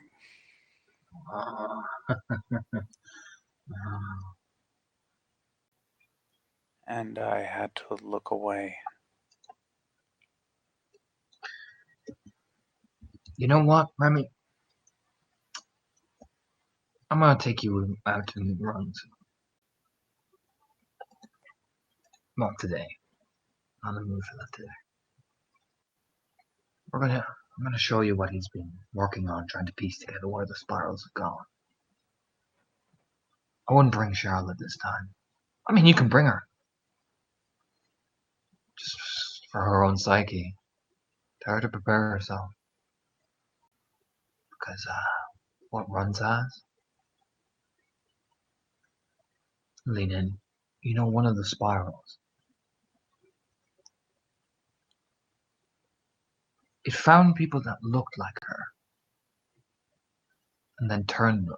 Ah. And I had to look away. You know what, Remy? I'm gonna take you out to runs. Not today. Not in the mood for that today. I'm gonna show you what he's been working on, trying to piece together where the spirals have gone. I wouldn't bring Charlotte this time. I mean, you can bring her. Just for her own psyche. Tell her to prepare herself. Because, what runs has? Lean in. You know, one of the spirals. It found people that looked like her. And then turned them.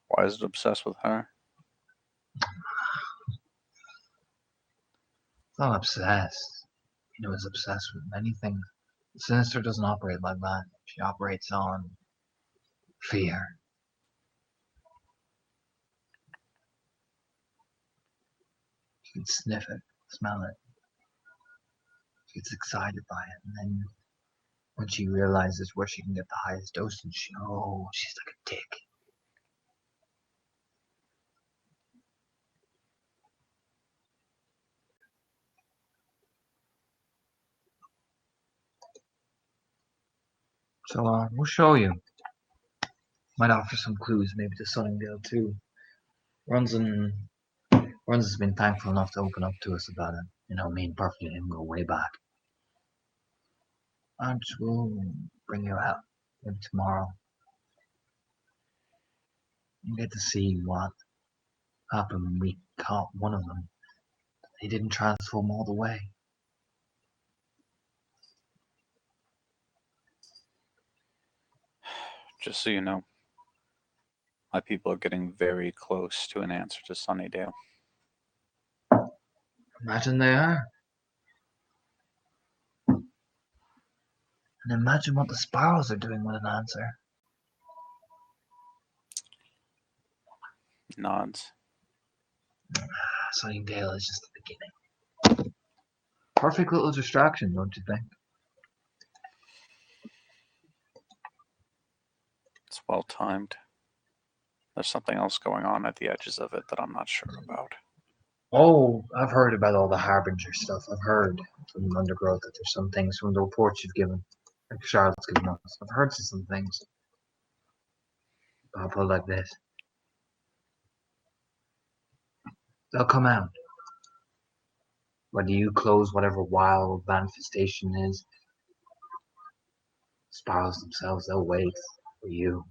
Why is it obsessed with her? It's not obsessed. You know, it's obsessed with many things. The Sinister doesn't operate like that. She operates on fear. She can sniff it, smell it. She gets excited by it, and then when she realizes where she can get the highest dosage, she's like a dick. So, we'll show you. Might offer some clues, maybe to Sunningdale too. Runs has been thankful enough to open up to us about it. You know, me and Perfect and him go way back. And we'll bring you out maybe tomorrow. You get to see what happened when we caught one of them. He didn't transform all the way. Just so you know, my people are getting very close to an answer to Sunnydale. Imagine they are. And imagine what the spirals are doing with an answer. Nods. Sunnydale is just the beginning. Perfect little distraction, don't you think? It's well timed. There's something else going on at the edges of it that I'm not sure about. Oh, I've heard about all the Harbinger stuff. I've heard from Undergrowth that there's some things from the reports you've given. Like Charlotte's given us. I've heard some things. But I'll put it like this. They'll come out. Whether you close whatever wild manifestation is, spirals themselves, they'll wait for you.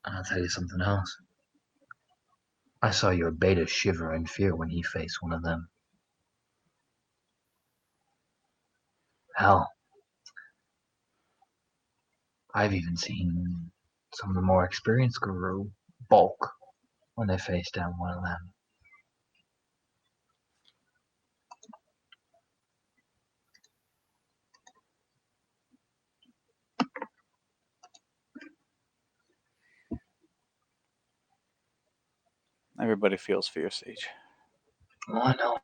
And I'll tell you something else. I saw your beta shiver in fear when he faced one of them. Hell, I've even seen some of the more experienced guru balk when they face down one of them. Everybody feels for your Siege. Oh, I know.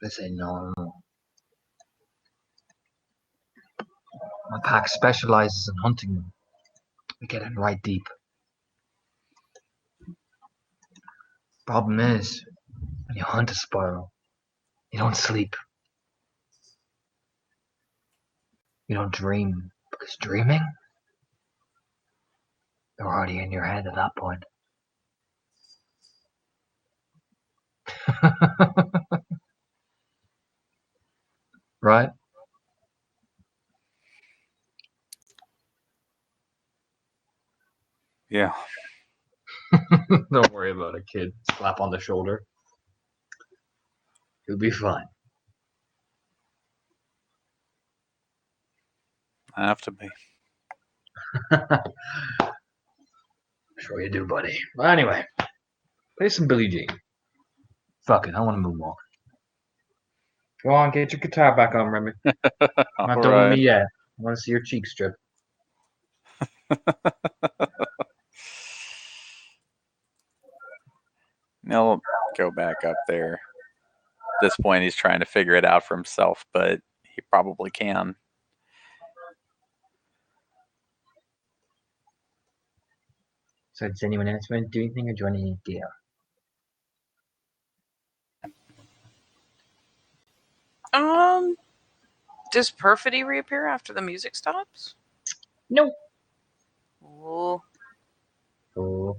They say no. My pack specializes in hunting them. We get in right deep. Problem is, when you hunt a spiral, you don't sleep. You don't dream. Because dreaming, they're already in your head at that point. Right? Yeah. Don't worry about it, kid. Slap on the shoulder. You'll be fine. I have to be. Sure you do, buddy. Well, anyway, play some Billie Jean. Fuck it, I want to move on. Go on, get your guitar back on, Remy. All Not done with me right. yet. I want to see your cheek strip. He'll go back up there. At this point, he's trying to figure it out for himself, but he probably can. So does anyone else want to do anything or do you want any gear? Does Perfidy reappear after the music stops? No. Ooh. Oh.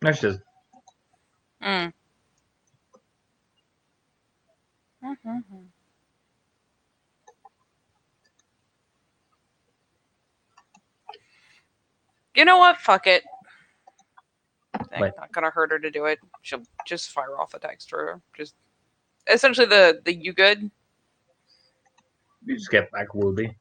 No, she does. Mm. Mm-hmm. You know what? Fuck it. What? Not gonna hurt her to do it. She'll just fire off a text to her. Just essentially the you good. You just get back, Woolby.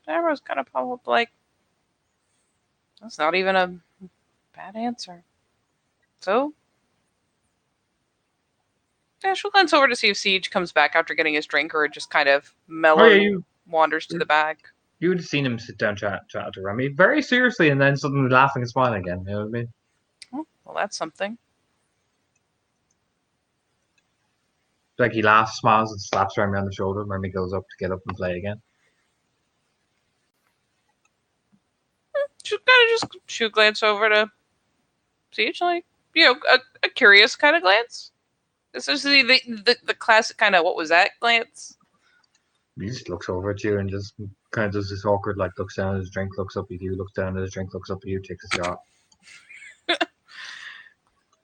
Arrow's kind of probably like, that's not even a bad answer. So, yeah, she'll glance over to see if Siege comes back after getting his drink, or just kind of mellow Oh yeah, wanders to the back. you would have seen him sit down chat to Remy very seriously and then suddenly laughing and smiling again. You know what I mean? Oh, well, that's something. Like he laughs, smiles, and slaps Remy on the shoulder. Remy goes up to get up and play again. She'll kind of just glance over to Siege, like, a curious kind of glance. Essentially, the classic kind of what was that glance. He just looks over at you and just kind of does this awkward, like, looks down at his drink, looks up at you, looks down at his drink, looks up at you, takes a shot.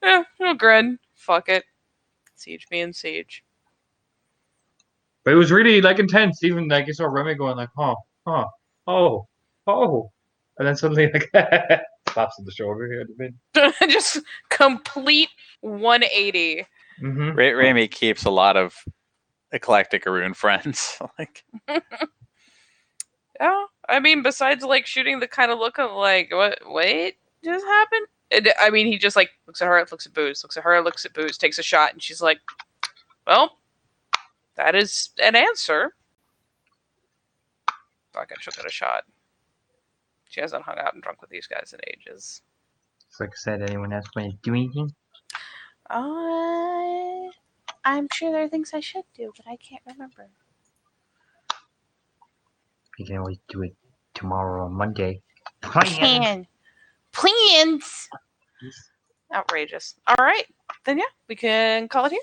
Yeah, he'll grin. Fuck it. Siege being Siege. But it was really, like, intense. Even, like, you saw Remy going, like, oh, and then suddenly, like, slaps on the shoulder. You know what I mean? Just complete 180. Mm-hmm. Rami keeps a lot of eclectic Arun friends. Like, Yeah, I mean, besides like shooting the kind of look of like, what? Wait, just happened? I mean, he just like looks at her, looks at Booze, looks at her, looks at Booze, takes a shot, and she's like, "Well, that is an answer." Fuck it, she'll get a shot. She hasn't hung out and drunk with these guys in ages. It's like I said, anyone else want to do anything? I'm sure there are things I should do, but I can't remember. You can always do it tomorrow or Monday. Plans. Outrageous. All right, then yeah, we can call it here.